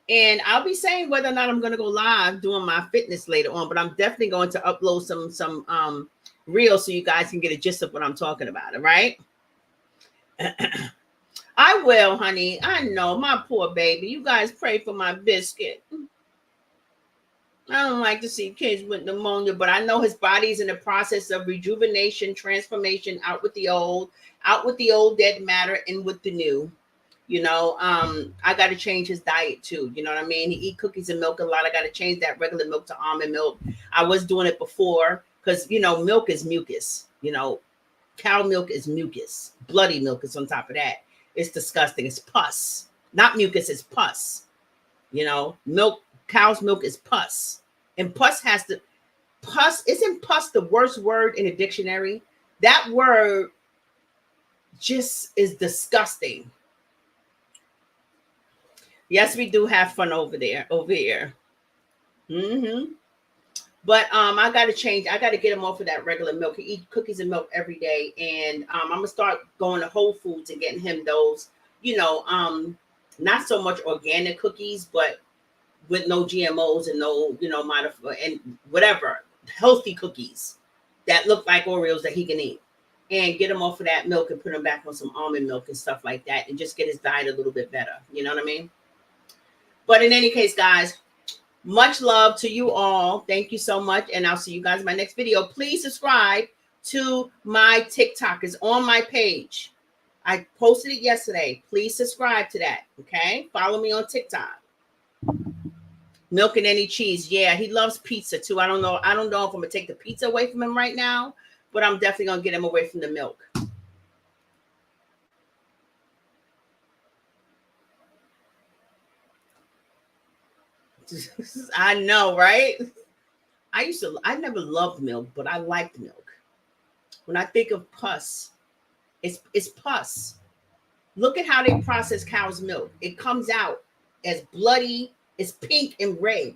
S1: And I'll be saying whether or not I'm going to go live doing my fitness later on, but I'm definitely going to upload some reels so you guys can get a gist of what I'm talking about. All right. I will, honey. I know, my poor baby. You guys pray for my biscuit. I don't like to see kids with pneumonia, but I know his body's in the process of rejuvenation, transformation, out with the old dead matter, in with the new. You know, I got to change his diet too. You know what I mean? He eat cookies and milk a lot. I got to change that regular milk to almond milk. I was doing it before because, you know, milk is mucus. You know, cow milk is mucus. Bloody milk is on top of that. It's disgusting. It's pus. Not mucus, it's pus. You know, cow's milk is pus. And isn't pus the worst word in a dictionary? That word just is disgusting. Yes, we do have fun over here. But I gotta change. I gotta get him off of that regular milk. He eat cookies and milk every day, and I'm gonna start going to Whole Foods and getting him those. You know, not so much organic cookies, but with no GMOs and no, you know, and whatever healthy cookies that look like Oreos that he can eat, and get him off of that milk and put him back on some almond milk and stuff like that, and just get his diet a little bit better. You know what I mean? But in any case, guys, much love to you all. Thank you so much. And I'll see you guys in my next video. Please subscribe to my TikTok. It's on my page. I posted it yesterday. Please subscribe to that. Okay. Follow me on TikTok. Milk and any cheese. Yeah, he loves pizza too. I don't know if I'm going to take the pizza away from him right now, but I'm definitely going to get him away from the milk. I know, right? I never loved milk, but I liked milk. When I think of pus, it's pus. Look at how they process cow's milk. It comes out as bloody, it's pink and red,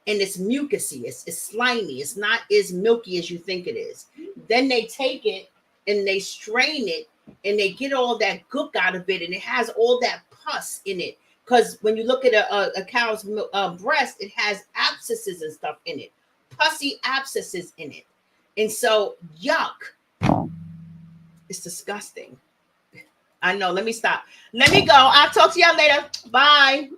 S1: and it's mucusy, it's slimy. It's not as milky as you think it is. Then they take it and they strain it and they get all that gook out of it, and it has all that pus in it. Because when you look at a cow's breast, it has abscesses and stuff in it, pussy abscesses in it. And so, yuck. It's disgusting. I know. Let me stop. Let me go. I'll talk to y'all later. Bye.